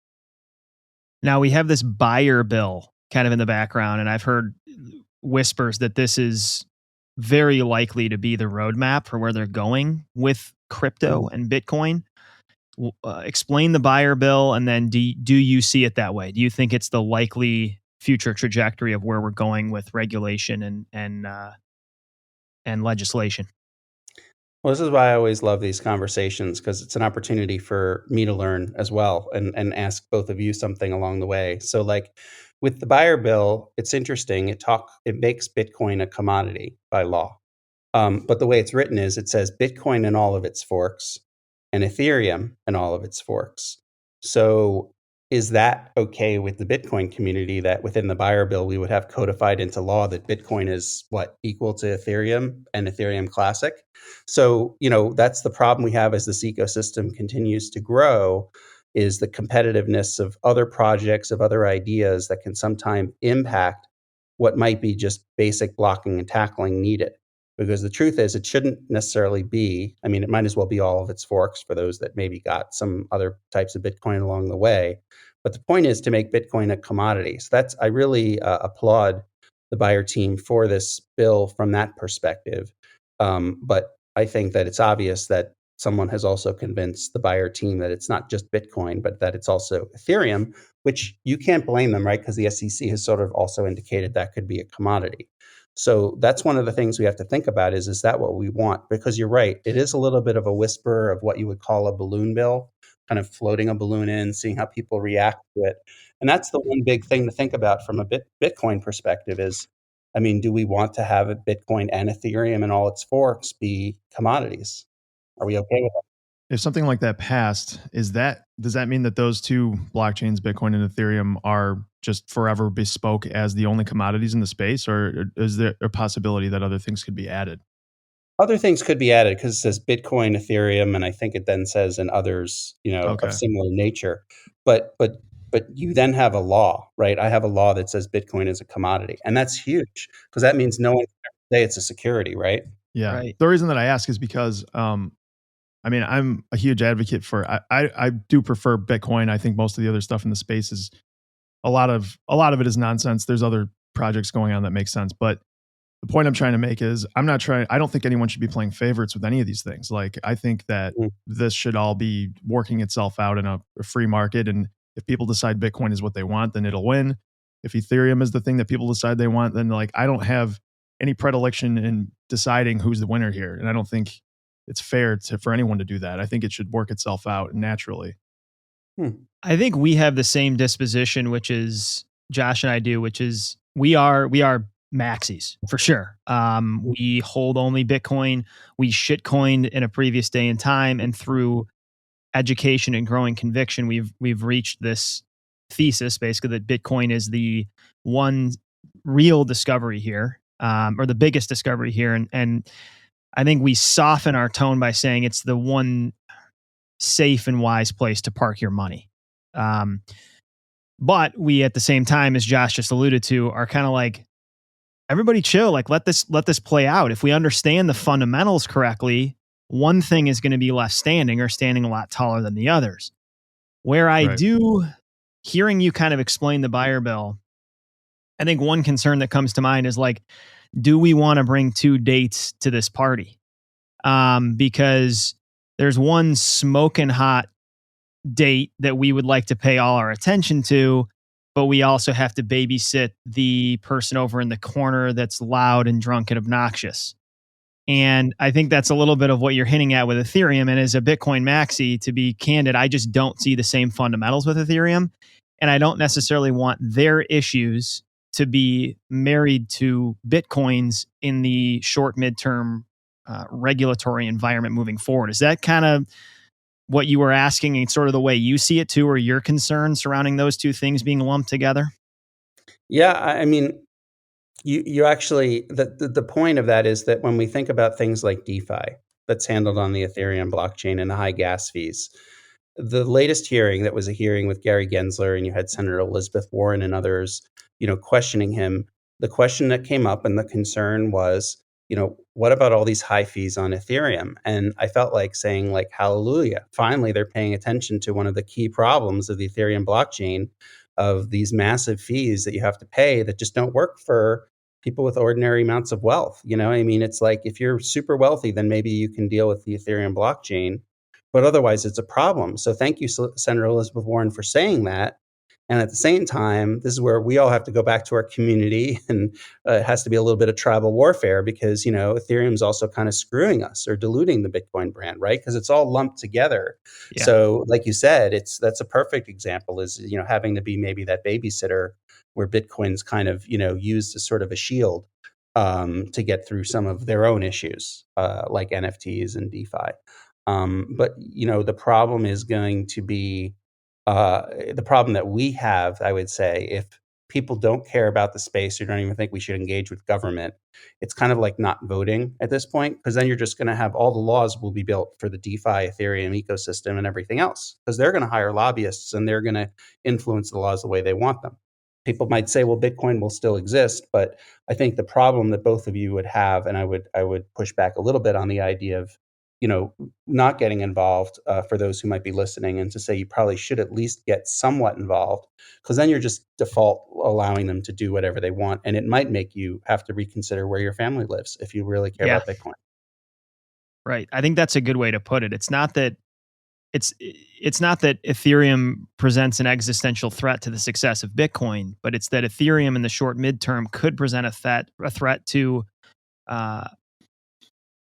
Now we have this Beyer bill kind of in the background, and I've heard whispers that this is very likely to be the roadmap for where they're going with crypto and Bitcoin. Explain the Beyer bill, and then do you see it that way? Do you think it's the likely future trajectory of where we're going with regulation and legislation? Well, this is why I always love these conversations, because it's an opportunity for me to learn as well, and ask both of you something along the way. So, like with the Beyer bill, it's interesting. It makes Bitcoin a commodity by law. But the way it's written is, it says Bitcoin and all of its forks, and Ethereum and all of its forks. So is that okay with the Bitcoin community, that within the Beyer bill we would have codified into law that Bitcoin is what, equal to Ethereum and Ethereum Classic? So, that's the problem we have as this ecosystem continues to grow, is the competitiveness of other projects, of other ideas that can sometimes impact what might be just basic blocking and tackling needed. Because the truth is, it shouldn't necessarily be, I mean, it might as well be all of its forks for those that maybe got some other types of Bitcoin along the way. But the point is to make Bitcoin a commodity. So I really applaud the Beyer team for this bill from that perspective. But I think that it's obvious that someone has also convinced the Beyer team that it's not just Bitcoin, but that it's also Ethereum, which you can't blame them, right? Because the SEC has sort of also indicated that could be a commodity. So that's one of the things we have to think about is that what we want? Because you're right, it is a little bit of a whisper of what you would call a balloon bill, kind of floating a balloon in, seeing how people react to it. And that's the one big thing to think about from a Bitcoin perspective is, I mean, do we want to have a Bitcoin and Ethereum and all its forks be commodities? Are we okay with that? If something like that passed, does that mean that those two blockchains, Bitcoin and Ethereum, are just forever bespoke as the only commodities in the space, or is there a possibility that other things could be added? Other things could be added because it says Bitcoin, Ethereum, and I think it then says and others, of Okay. similar nature. But you then have a law, right? I have a law that says Bitcoin is a commodity, and that's huge because that means no one can ever say it's a security, right? Yeah. Right. The reason that I ask is because I mean, I'm a huge advocate for I do prefer Bitcoin. I think most of the other stuff in the space is a lot of it is nonsense. There's other projects going on that make sense, but the point I'm trying to make is I don't think anyone should be playing favorites with any of these things. Like, I think that Mm. this should all be working itself out in a free market. And if people decide Bitcoin is what they want, then it'll win. If Ethereum is the thing that people decide they want, then like, I don't have any predilection in deciding who's the winner here. And I don't think it's fair for anyone to do that. I think it should work itself out naturally. Hmm. I think we have the same disposition, which is Josh and I do, which is we are maxis for sure. We hold only Bitcoin. We shitcoined in a previous day and time, and through education and growing conviction, we've reached this thesis basically that Bitcoin is the one real discovery here, or the biggest discovery here, and I think we soften our tone by saying it's the one safe and wise place to park your money. But we, at the same time, as Josh just alluded to, are kind of like, everybody chill. Like, let this play out. If we understand the fundamentals correctly, one thing is going to be left standing or standing a lot taller than the others. Where I Right. do, hearing you kind of explain the Beyer bill, I think one concern that comes to mind is like, do we want to bring two dates to this party? Because there's one smoking hot date that we would like to pay all our attention to, but we also have to babysit the person over in the corner that's loud and drunk and obnoxious. And I think that's a little bit of what you're hinting at with Ethereum. And as a Bitcoin maxi, to be candid, I just don't see the same fundamentals with Ethereum. And I don't necessarily want their issues to be married to Bitcoin's in the short, midterm regulatory environment moving forward. Is that kind of what you were asking and sort of the way you see it too, or your concerns surrounding those two things being lumped together? Yeah, I mean, you actually the point of that is that when we think about things like DeFi that's handled on the Ethereum blockchain and the high gas fees, the latest hearing that was a hearing with Gary Gensler, and you had Senator Elizabeth Warren and others, questioning him. The question that came up and the concern was, what about all these high fees on Ethereum? And I felt like saying, like, hallelujah, finally they're paying attention to one of the key problems of the Ethereum blockchain, of these massive fees that you have to pay that just don't work for people with ordinary amounts of wealth. I mean, it's like, if you're super wealthy, then maybe you can deal with the Ethereum blockchain, but otherwise it's a problem. So thank you, Senator Elizabeth Warren, for saying that. And at the same time, this is where we all have to go back to our community, and it has to be a little bit of tribal warfare, because Ethereum's also kind of screwing us or diluting the Bitcoin brand, right? Because it's all lumped together. Yeah. So, like you said, that's a perfect example, is having to be maybe that babysitter, where Bitcoin's kind of used as sort of a shield to get through some of their own issues, like NFTs and DeFi. But the problem is going to be the problem that we have, I would say, if people don't care about the space or don't even think we should engage with government, it's kind of like not voting at this point, because then you're just going to have all the laws will be built for the DeFi, Ethereum ecosystem and everything else, because they're going to hire lobbyists and they're going to influence the laws the way they want them. People might say, well, Bitcoin will still exist, but I think the problem that both of you would have, and I would push back a little bit on the idea of not getting involved, for those who might be listening, and to say you probably should at least get somewhat involved, because then you're just default allowing them to do whatever they want. And it might make you have to reconsider where your family lives if you really care Yeah. about Bitcoin. Right. I think that's a good way to put it. It's not that Ethereum presents an existential threat to the success of Bitcoin, but it's that Ethereum in the short midterm could present a threat to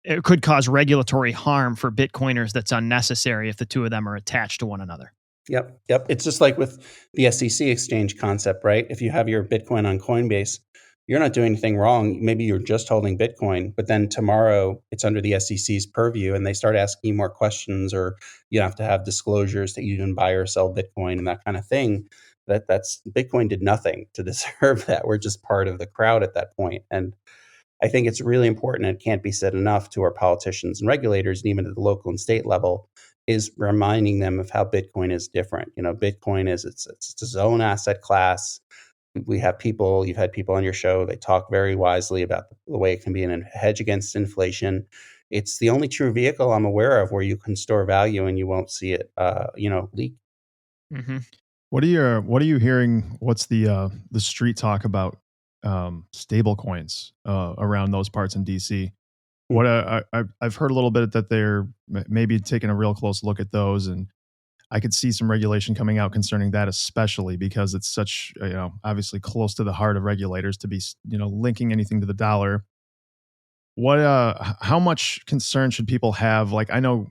it could cause regulatory harm for Bitcoiners that's unnecessary if the two of them are attached to one another. Yep. It's just like with the SEC exchange concept, right? If you have your Bitcoin on Coinbase, you're not doing anything wrong. Maybe you're just holding Bitcoin, but then tomorrow it's under the SEC's purview and they start asking you more questions, or you have to have disclosures that you didn't buy or sell Bitcoin and that kind of thing. That's Bitcoin did nothing to deserve that. We're just part of the crowd at that point. And I think it's really important, and it can't be said enough to our politicians and regulators, and even at the local and state level, is reminding them of how Bitcoin is different. Bitcoin is it's its own asset class. You've had people on your show, they talk very wisely about the way it can be a hedge against inflation. It's the only true vehicle I'm aware of where you can store value and you won't see it, leak. Mm-hmm. What are you hearing? What's the street talk about stable coins around those parts in DC? What I've heard a little bit that they're maybe taking a real close look at those, and I could see some regulation coming out concerning that, especially because it's such obviously close to the heart of regulators to be linking anything to the dollar. What how much concern should people have? Like, I know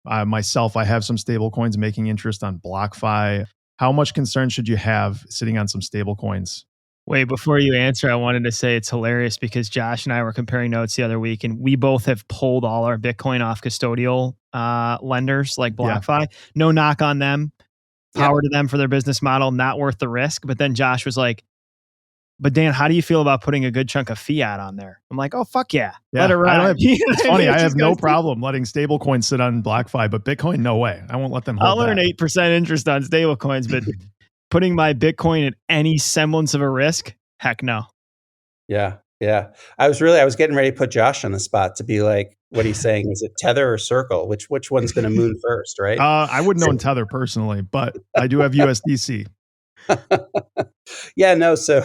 myself, I have some stable coins making interest on BlockFi. How much concern should you have sitting on some stable coins Wait, before you answer, I wanted to say it's hilarious because Josh and I were comparing notes the other week, and we both have pulled all our Bitcoin off custodial lenders like Yeah. BlockFi. No knock on them. Yeah. Power to them for their business model, not worth the risk. But then Josh was like, but Dan, how do you feel about putting a good chunk of fiat on there? I'm like, oh, fuck yeah. Let it I ride. don't have, it's funny. I have no Just goes- problem letting stablecoins sit on BlockFi, but Bitcoin, no way. I won't let them hold I'll earn that. 8% interest on stablecoins, but putting my Bitcoin at any semblance of a risk, heck no. Yeah. Yeah. I was getting ready to put Josh on the spot to be like, what he's saying, is it Tether or Circle? Which one's going to moon first, right? I wouldn't own Tether personally, but I do have USDC. Yeah, no. So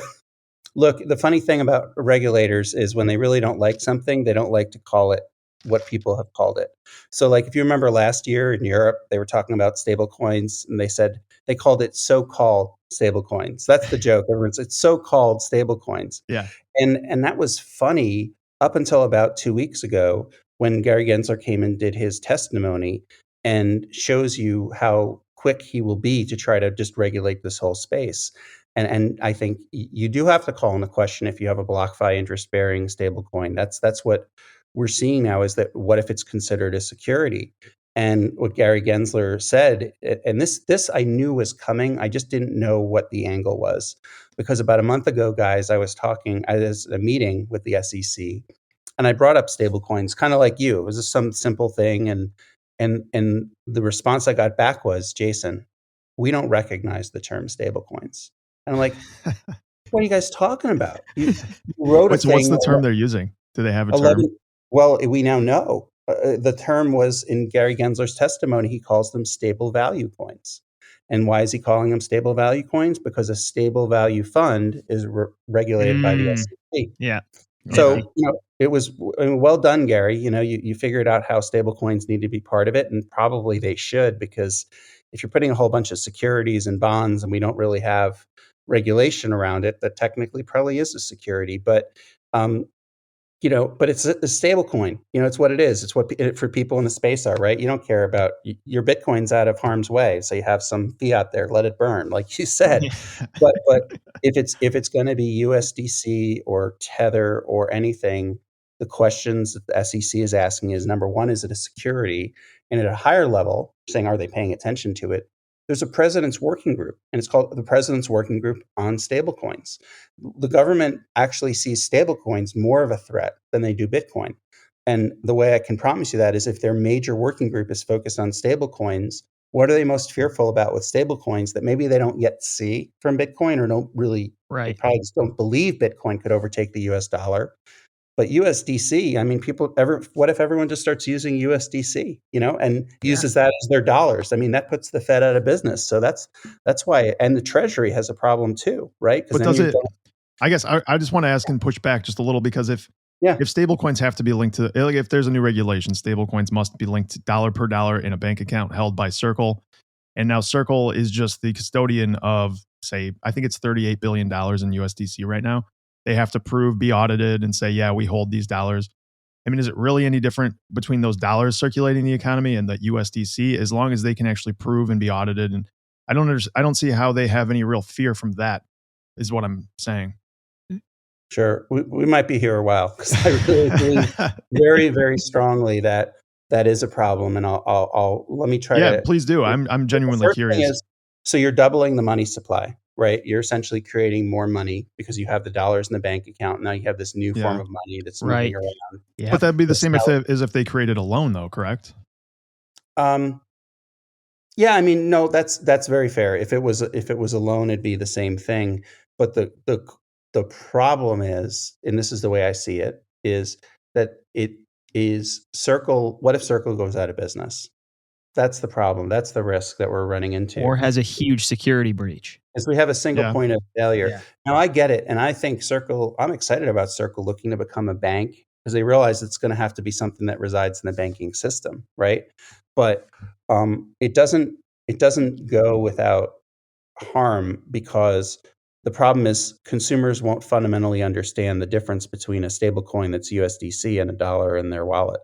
look, the funny thing about regulators is when they really don't like something, they don't like to call it what people have called it. So like if you remember last year in Europe, they were talking about stable coins and they called it so-called stable coins. That's the joke. It's so-called stable coins. Yeah. And that was funny up until about 2 weeks ago when Gary Gensler came and did his testimony and shows you how quick he will be to try to just regulate this whole space. And I think you do have to call into question if you have a BlockFi interest-bearing stablecoin. That's what we're seeing now, is that what if it's considered a security? And what Gary Gensler said, and this I knew was coming. I just didn't know what the angle was, because about a month ago, guys, I was at a meeting with the SEC, and I brought up stablecoins, kind of like you. It was just some simple thing, and the response I got back was, Jason, we don't recognize the term stablecoins. And I'm like, what are you guys talking about? You wrote a thing. What's the term they're using? Do they have a term? 11 Well, we now know. The term was in Gary Gensler's testimony. He calls them stable value coins. And why is he calling them stable value coins? Because a stable value fund is regulated by the SEC. Yeah. So, Okay. it was well done, Gary. You figured out how stable coins need to be part of it, and probably they should, because if you're putting a whole bunch of securities and bonds and we don't really have regulation around it, that technically probably is a security. But but it's a stable coin. It's what it is. It's what for people in the space are, right? You don't care about your Bitcoin's out of harm's way. So you have some fiat there, let it burn, like you said. But if it's going to be USDC or Tether or anything, the questions that the SEC is asking is, number one, is it a security? And at a higher level, saying, are they paying attention to it? There's a president's working group, and it's called the President's Working Group on Stablecoins. The government actually sees stablecoins more of a threat than they do Bitcoin. And the way I can promise you that is, if their major working group is focused on stablecoins, what are they most fearful about with stablecoins that maybe they don't yet see from Bitcoin, or don't really, they probably just don't believe Bitcoin could overtake the US dollar. But USDC, I mean, what if everyone just starts using USDC, and uses that as their dollars? I mean, that puts the Fed out of business. So that's why, and the Treasury has a problem too, right? But does it? I guess I just want to ask and push back just a little, because if stablecoins have to be linked to, like, if there's a new regulation, stablecoins must be linked to dollar per dollar in a bank account held by Circle, and now Circle is just the custodian of, say, I think it's $38 billion in USDC right now. They have to be audited and say, yeah, we hold these dollars. I mean, is it really any different between those dollars circulating the economy and the USDC, as long as they can actually prove and be audited? And I don't see how they have any real fear from that, is what I'm saying. Sure. We might be here a while, because I really believe very, very strongly that is a problem. And let me try to. Yeah, please do. I'm genuinely curious. So you're doubling the money supply, right? You're essentially creating more money because you have the dollars in the bank account. Now you have this new form of money that's moving around. Yeah. But that'd be the same as if they created a loan, though, correct? Yeah, I mean, no, that's very fair. If it was a loan, it'd be the same thing. But the problem is, and this is the way I see it, is that it is Circle. What if Circle goes out of business? That's the problem. That's the risk that we're running into. Or has a huge security breach. Is we have a single point of failure. Yeah. Now, I get it. And I think I'm excited about Circle looking to become a bank, because they realize it's going to have to be something that resides in the banking system, right? But it doesn't go without harm, because the problem is consumers won't fundamentally understand the difference between a stable coin that's USDC and a dollar in their wallet.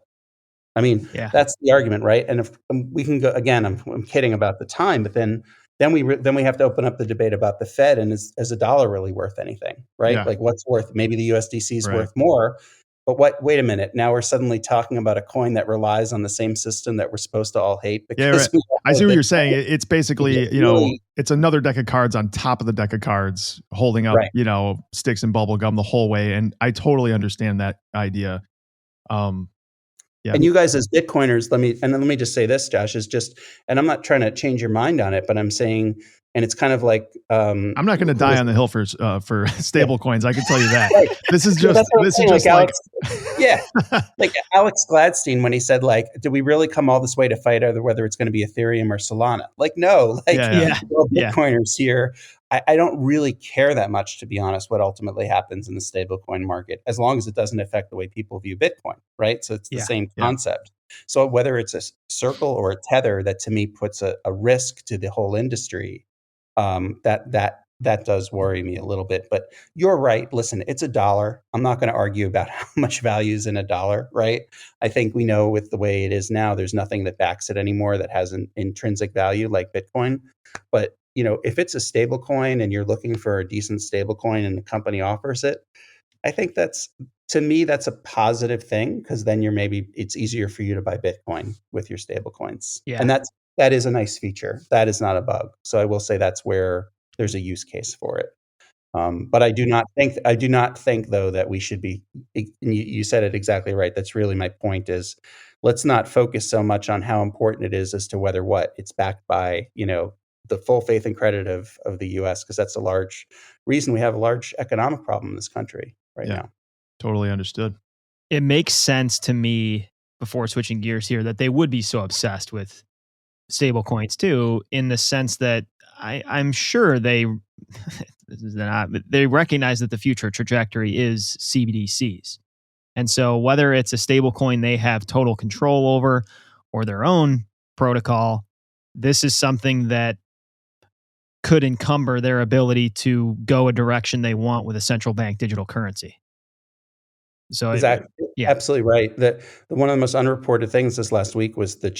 I mean, that's the argument, right? And if we can go again, I'm kidding about the time, but then then we have to open up the debate about the Fed and is a dollar really worth anything, right? Yeah. Like what's worth, maybe the USDC is Right. worth more, but wait a minute. Now we're suddenly talking about a coin that relies on the same system that we're supposed to all hate Yeah, because right. we all I see have what you're Bitcoin. saying. It's basically, Really, it's another deck of cards on top of the deck of cards holding up, right. sticks and bubble gum the whole way. And I totally understand that idea. Um, yeah. And you guys as Bitcoiners, let me just say this, Josh, is just, and I'm not trying to change your mind on it, but I'm saying, and it's kind of like, I'm not going to who die was on the hill for yeah, stable coins. I can tell you that. right. This is Well, just, that's what I'm this is saying. Like just like, Alex, yeah, like Alex Gladstein when he said like, "Do we really come all this way to fight whether it's going to be Ethereum or Solana?" Like, no, like yeah, Yeah. we're all Yeah. Bitcoiners here. I don't really care that much, to be honest, what ultimately happens in the stablecoin market, as long as it doesn't affect the way people view Bitcoin, right? So it's the Yeah. same yeah, concept. So whether it's a Circle or a Tether, that to me puts a risk to the whole industry. That does worry me a little bit. But you're right. Listen, it's a dollar. I'm not going to argue about how much value is in a dollar, right? I think we know with the way it is now, there's nothing that backs it anymore that has an intrinsic value like Bitcoin. But if it's a stable coin and you're looking for a decent stable coin and the company offers it, I think to me, that's a positive thing because then it's easier for you to buy Bitcoin with your stable coins. Yeah. And that is a nice feature. That is not a bug. So I will say that's where there's a use case for it. But I do not think though that we should be, and you said it exactly right. That's really my point is let's not focus so much on how important it is as to whether it's backed by, the full faith and credit of the US, because that's a large reason we have a large economic problem in this country right yeah. now. Totally understood. It makes sense to me, before switching gears here, that they would be so obsessed with stable coins too, in the sense that I'm sure they they recognize that the future trajectory is CBDCs. And so whether it's a stable coin they have total control over or their own protocol, this is something that could encumber their ability to go a direction they want with a central bank digital currency. So Exactly. yeah. Absolutely right. The one of the most unreported things this last week was the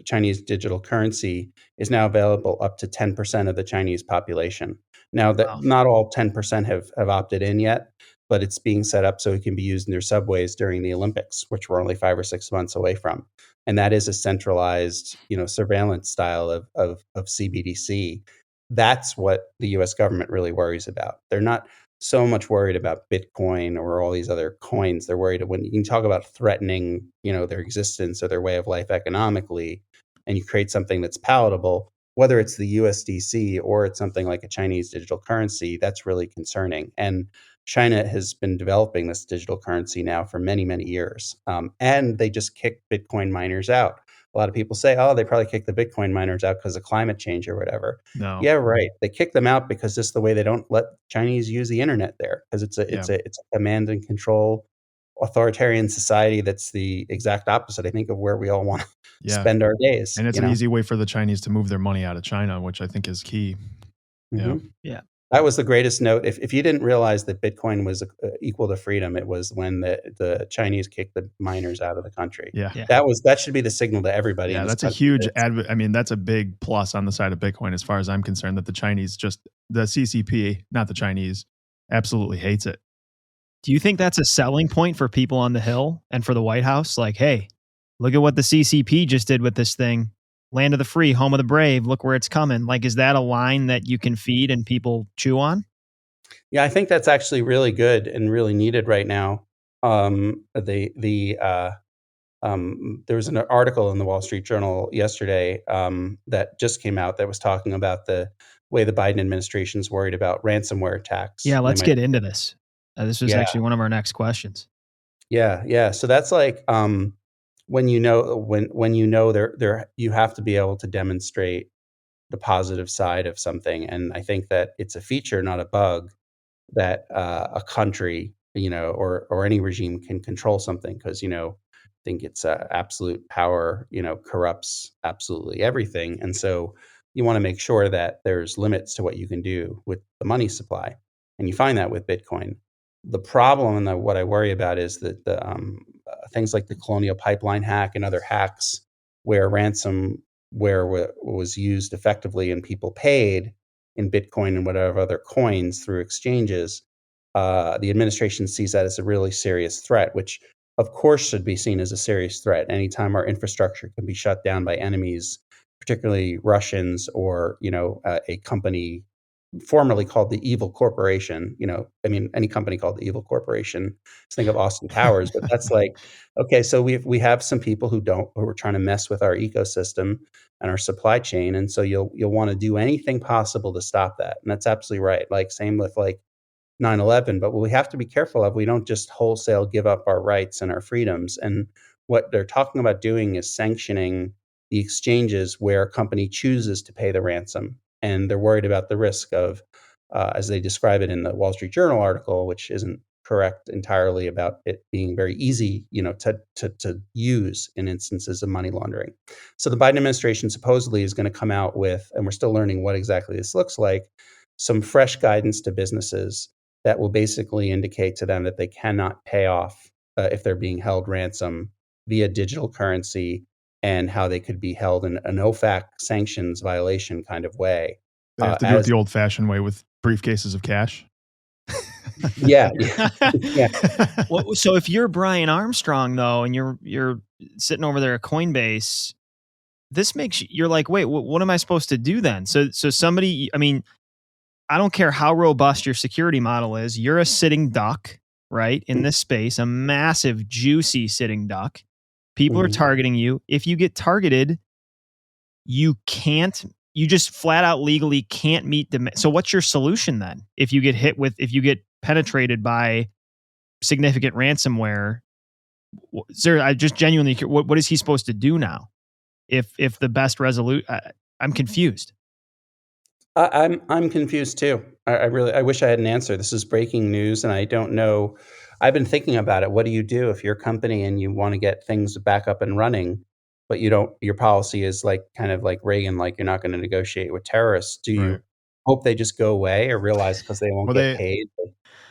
Chinese digital currency is now available up to 10% of the Chinese population. Now that Wow. not all 10% have opted in yet, but it's being set up so it can be used in their subways during the Olympics, which we're only 5 or 6 months away from. And that is a centralized, surveillance style of CBDC. That's what the US government really worries about. They're not so much worried about Bitcoin or all these other coins. They're worried when you can talk about threatening, their existence or their way of life economically, and you create something that's palatable, whether it's the USDC or it's something like a Chinese digital currency, that's really concerning. And China has been developing this digital currency now for many, many years. And they just kicked Bitcoin miners out. A lot of people say, oh, they probably kicked the Bitcoin miners out because of climate change or whatever. No. Yeah, right. They kick them out because just the way they don't let Chinese use the internet there, because Yeah. it's a command and control authoritarian society that's the exact opposite, I think, of where we all want to Yeah. spend our days. And it's an easy way for the Chinese to move their money out of China, which I think is key. Yeah. Mhm. Yeah. That was the greatest note. If you didn't realize that Bitcoin was equal to freedom, it was when the Chinese kicked the miners out of the country. Yeah. Yeah. That should be the signal to everybody in Yeah. this That's a country. huge I mean, that's a big plus on the side of Bitcoin, as far as I'm concerned, that the Chinese the CCP, not the Chinese, absolutely hates it. Do you think that's a selling point for people on the Hill and for the White House? Like, hey, look at what the CCP just did with this thing. Land of the free, home of the brave. Look where it's coming. Like, is that a line that you can feed and people chew on? Yeah, I think that's actually really good and really needed right now. There was an article in the Wall Street Journal yesterday that just came out that was talking about the way the Biden administration is worried about ransomware attacks. Yeah, And they let's might, get into this. This was yeah, actually one of our next questions. yeah. So that's like when there you have to be able to demonstrate the positive side of something, and I think that it's a feature, not a bug, that a country, or any regime can control something because, I think it's absolute power, corrupts absolutely everything. And so you want to make sure that there's limits to what you can do with the money supply. And you find that with Bitcoin. The problem and what I worry about is that the things like the Colonial Pipeline hack and other hacks where ransomware was used effectively and people paid in Bitcoin and whatever other coins through exchanges, the administration sees that as a really serious threat, which of course should be seen as a serious threat. Anytime our infrastructure can be shut down by enemies, particularly Russians or a company formerly called the Evil Corporation. I mean, any company called the Evil Corporation. Just think of Austin Powers, but that's like, okay, so we have some people who are trying to mess with our ecosystem and our supply chain, and so you'll want to do anything possible to stop that. And that's absolutely right. Like same with like 9/11, but what we have to be careful of, we don't just wholesale give up our rights and our freedoms. And what they're talking about doing is sanctioning the exchanges where a company chooses to pay the ransom. And they're worried about the risk of, as they describe it in the Wall Street Journal article, which isn't correct entirely, about it being very easy, to use in instances of money laundering. So the Biden administration supposedly is going to come out with, and we're still learning what exactly this looks like, some fresh guidance to businesses that will basically indicate to them that they cannot pay off if they're being held ransom via digital currency, and how they could be held in an OFAC sanctions violation kind of way. They have to do it As the old-fashioned way with briefcases of cash. Yeah, yeah, Well, so if you're Brian Armstrong though, and you're sitting over there at Coinbase, this makes you're like, wait, what am I supposed to do then? So somebody, I mean, I don't care how robust your security model is, you're a sitting duck, right? In this space, a massive, juicy sitting duck. People are Mhm. targeting you. If you get targeted, you just flat out legally can't meet demand. So what's your solution then? If you get penetrated by significant ransomware, sir, I just genuinely, what is he supposed to do now? If the best resolute, I'm confused. I'm confused too. I really I wish I had an answer. This is breaking news, and I don't know. I've been thinking about it. What do you do if you're a company and you want to get things back up and running, but you don't? Your policy is like kind of like Reagan, like you're not going to negotiate with terrorists. Do Right. you hope they just go away, or realize because they won't Well, get they paid?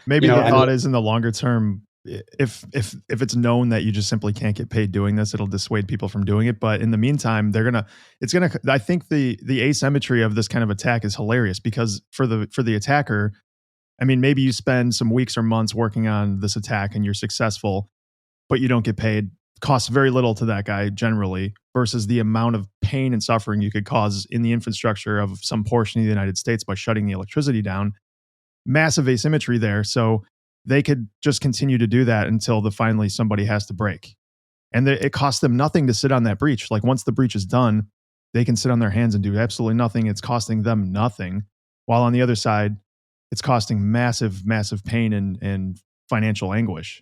maybe the I mean, thought is in the longer term, if it's known that you just simply can't get paid doing this, it'll dissuade people from doing it. But in the meantime, I think the asymmetry of this kind of attack is hilarious, because for the attacker, I mean, maybe you spend some weeks or months working on this attack and you're successful, but you don't get paid. Costs very little to that guy generally, versus the amount of pain and suffering you could cause in the infrastructure of some portion of the United States by shutting the electricity down. Massive asymmetry there. So they could just continue to do that until finally somebody has to break. And it costs them nothing to sit on that breach. Like once the breach is done, they can sit on their hands and do absolutely nothing. It's costing them nothing. While on the other side, it's costing massive, massive pain and financial anguish.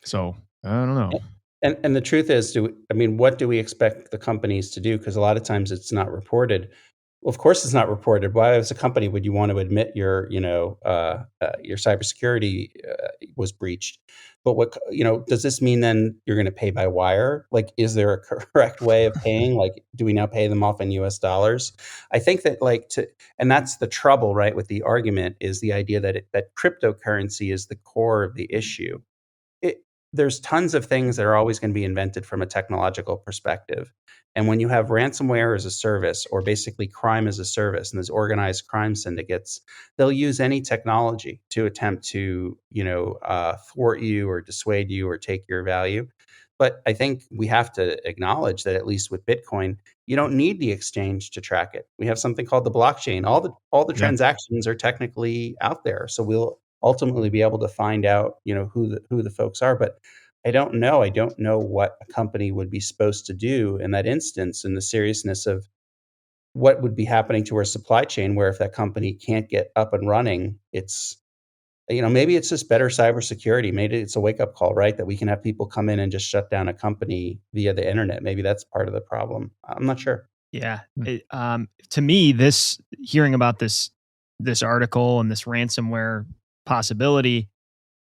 So I don't know. and the truth is, what do we expect the companies to do? Because a lot of times it's not reported. Well, of course, it's not reported. Why, as a company, would you want to admit your cybersecurity was breached? But does this mean then you're going to pay by wire? Like, is there a correct way of paying? Like, do we now pay them off in U.S. dollars? I think that and that's the trouble, right? With the argument is the idea that cryptocurrency is the core of the issue. it, there's tons of things that are always going to be invented from a technological perspective. And when you have ransomware as a service, or basically crime as a service, and there's organized crime syndicates, they'll use any technology to attempt to, thwart you or dissuade you or take your value. But I think we have to acknowledge that, at least with Bitcoin, you don't need the exchange to track it. We have something called the blockchain. All the Yeah. transactions are technically out there, so we'll ultimately be able to find out, who the folks are. But I don't know. I don't know what a company would be supposed to do in that instance, and the seriousness of what would be happening to our supply chain, where if that company can't get up and running, maybe it's just better cybersecurity. Maybe it's a wake up call, right? That we can have people come in and just shut down a company via the internet. Maybe that's part of the problem. I'm not sure. Yeah. Hmm. To me, hearing about this article and this ransomware possibility,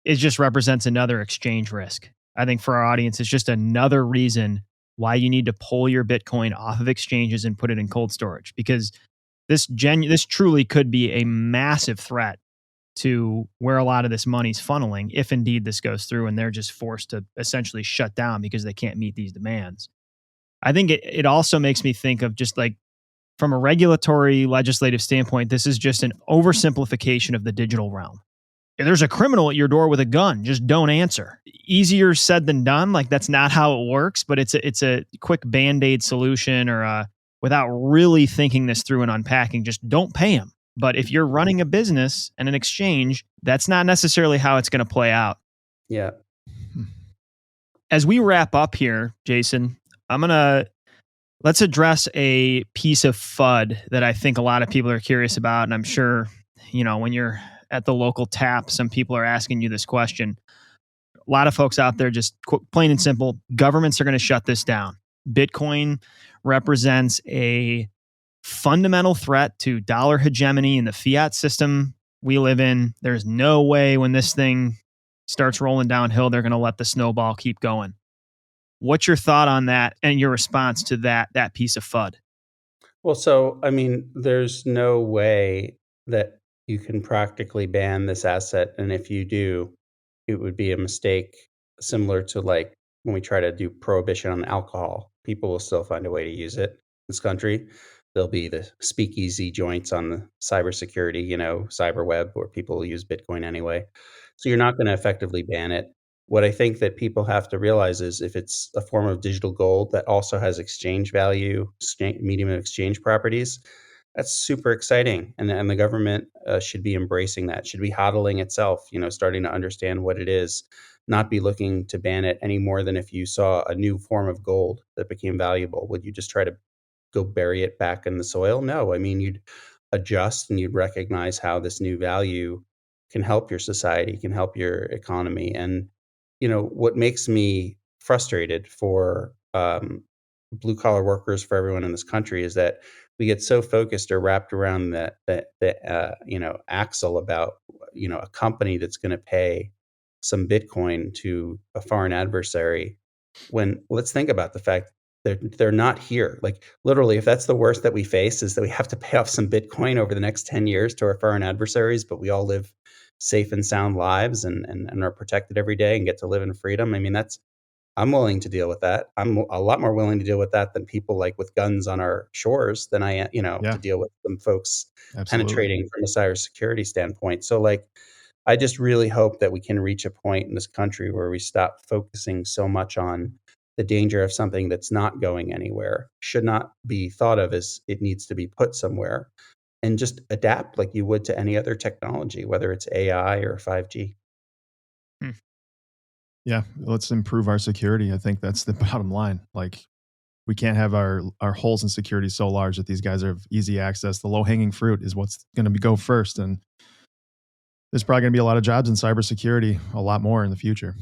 it just represents another exchange risk. I think for our audience, it's just another reason why you need to pull your Bitcoin off of exchanges and put it in cold storage, because this truly could be a massive threat to where a lot of this money's funneling, if indeed this goes through and they're just forced to essentially shut down because they can't meet these demands. I think it also makes me think of just like from a regulatory legislative standpoint, this is just an oversimplification of the digital realm. If there's a criminal at your door with a gun, just don't answer. Easier said than done. Like that's not how it works, but it's a quick band-aid solution or without really thinking this through and unpacking, just don't pay them. But if you're running a business and an exchange, that's not necessarily how it's going to play out. Yeah. As we wrap up here, Jason, let's address a piece of FUD that I think a lot of people are curious about. And I'm sure, when you're at the local tap, some people are asking you this question. A lot of folks out there, just plain and simple, governments are going to shut this down. Bitcoin represents a fundamental threat to dollar hegemony in the fiat system we live in. There's no way when this thing starts rolling downhill, they're going to let the snowball keep going. What's your thought on that and your response to that piece of FUD? Well, so, I mean, there's no way that you can practically ban this asset. And if you do, it would be a mistake similar to like when we try to do prohibition on alcohol. People will still find a way to use it in this country. There'll be the speakeasy joints on the cybersecurity, cyber web where people use Bitcoin anyway. So you're not going to effectively ban it. What I think that people have to realize is if it's a form of digital gold that also has exchange value, medium of exchange properties, that's super exciting. And the government should be embracing that, should be hodling itself, starting to understand what it is, not be looking to ban it any more than if you saw a new form of gold that became valuable. Would you just try to go bury it back in the soil? No, I mean, you'd adjust and you'd recognize how this new value can help your society, can help your economy. And what makes me frustrated for blue collar workers, for everyone in this country, is that we get so focused or wrapped around the axle about a company that's going to pay some Bitcoin to a foreign adversary. When let's think about the fact they're not here. Like literally, if that's the worst that we face is that we have to pay off some Bitcoin over the next 10 years to our foreign adversaries, but we all live safe and sound lives and are protected every day and get to live in freedom. I mean, I'm willing to deal with that. I'm a lot more willing to deal with that than people like with guns on our shores than I am, Yeah, to deal with some folks absolutely. penetrating from a cybersecurity standpoint. So like, I just really hope that we can reach a point in this country where we stop focusing so much on the danger of something that's not going anywhere, should not be thought of as it needs to be put somewhere, and just adapt like you would to any other technology, whether it's AI or 5G. Hmm. Yeah, let's improve our security. I think that's the bottom line. Like we can't have our holes in security so large that these guys have easy access. The low hanging fruit is what's going to go first, and there's probably going to be a lot of jobs in cybersecurity, a lot more in the future.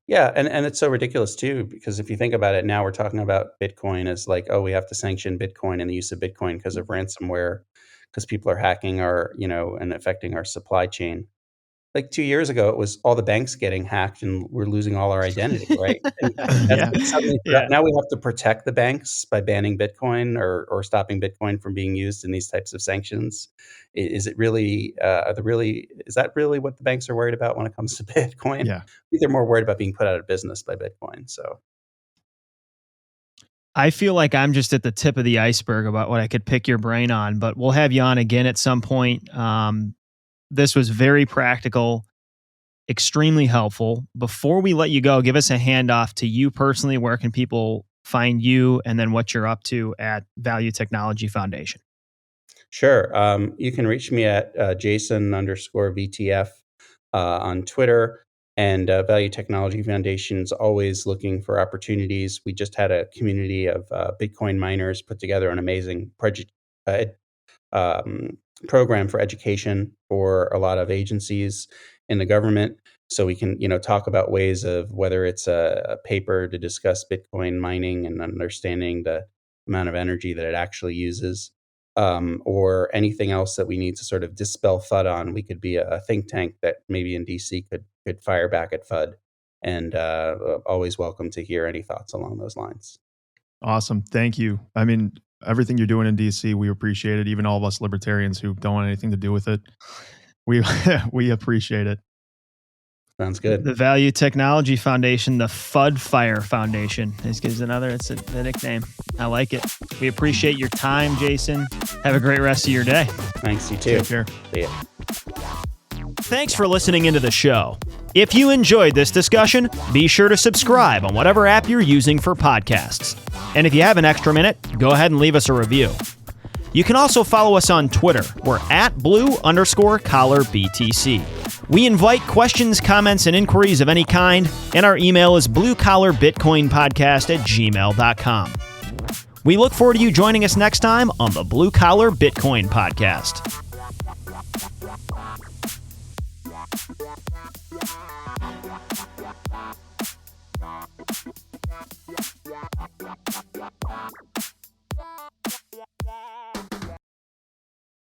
Yeah, and it's so ridiculous too, because if you think about it, now we're talking about Bitcoin as like, oh, we have to sanction Bitcoin and the use of Bitcoin because of ransomware, because people are hacking our, and affecting our supply chain. Like 2 years ago, it was all the banks getting hacked and we're losing all our identity, right? And that's Yeah, been suddenly Yeah. now we have to protect the banks by banning Bitcoin or stopping Bitcoin from being used in these types of sanctions. Is it really, is that really what the banks are worried about when it comes to Bitcoin? yeah. I think they're more worried about being put out of business by Bitcoin. So I feel like I'm just at the tip of the iceberg about what I could pick your brain on, but we'll have you on again at some point. This was very practical, extremely helpful. Before we let you go, give us a handoff to you personally. Where can people find you and then what you're up to at Value Technology Foundation? sure. You can reach me at Jason_VTF on Twitter. And Value Technology Foundation's always looking for opportunities. We just had a community of Bitcoin miners put together an amazing um, program for education for a lot of agencies in the government. So we can, talk about ways of whether it's a paper to discuss Bitcoin mining and understanding the amount of energy that it actually uses, or anything else that we need to sort of dispel FUD on. We could be a think tank that maybe in DC could fire back at FUD, and always welcome to hear any thoughts along those lines. Awesome. Thank you. I mean, everything you're doing in DC, we appreciate it. Even all of us libertarians who don't want anything to do with it, we we appreciate it. Sounds good. The Value Technology Foundation, the FUD Fire Foundation. This gives it's the nickname. I like it. We appreciate your time, Jason. Have a great rest of your day. Thanks, you too. Take care. See ya. Thanks for listening into the show. If you enjoyed this discussion, be sure to subscribe on whatever app you're using for podcasts. And if you have an extra minute, go ahead and leave us a review. You can also follow us on Twitter. We're at blue_collar BTC. We invite questions, comments, and inquiries of any kind, and our email is bluecollarBitcoinPodcast@gmail.com. We look forward to you joining us next time on the Blue Collar Bitcoin Podcast.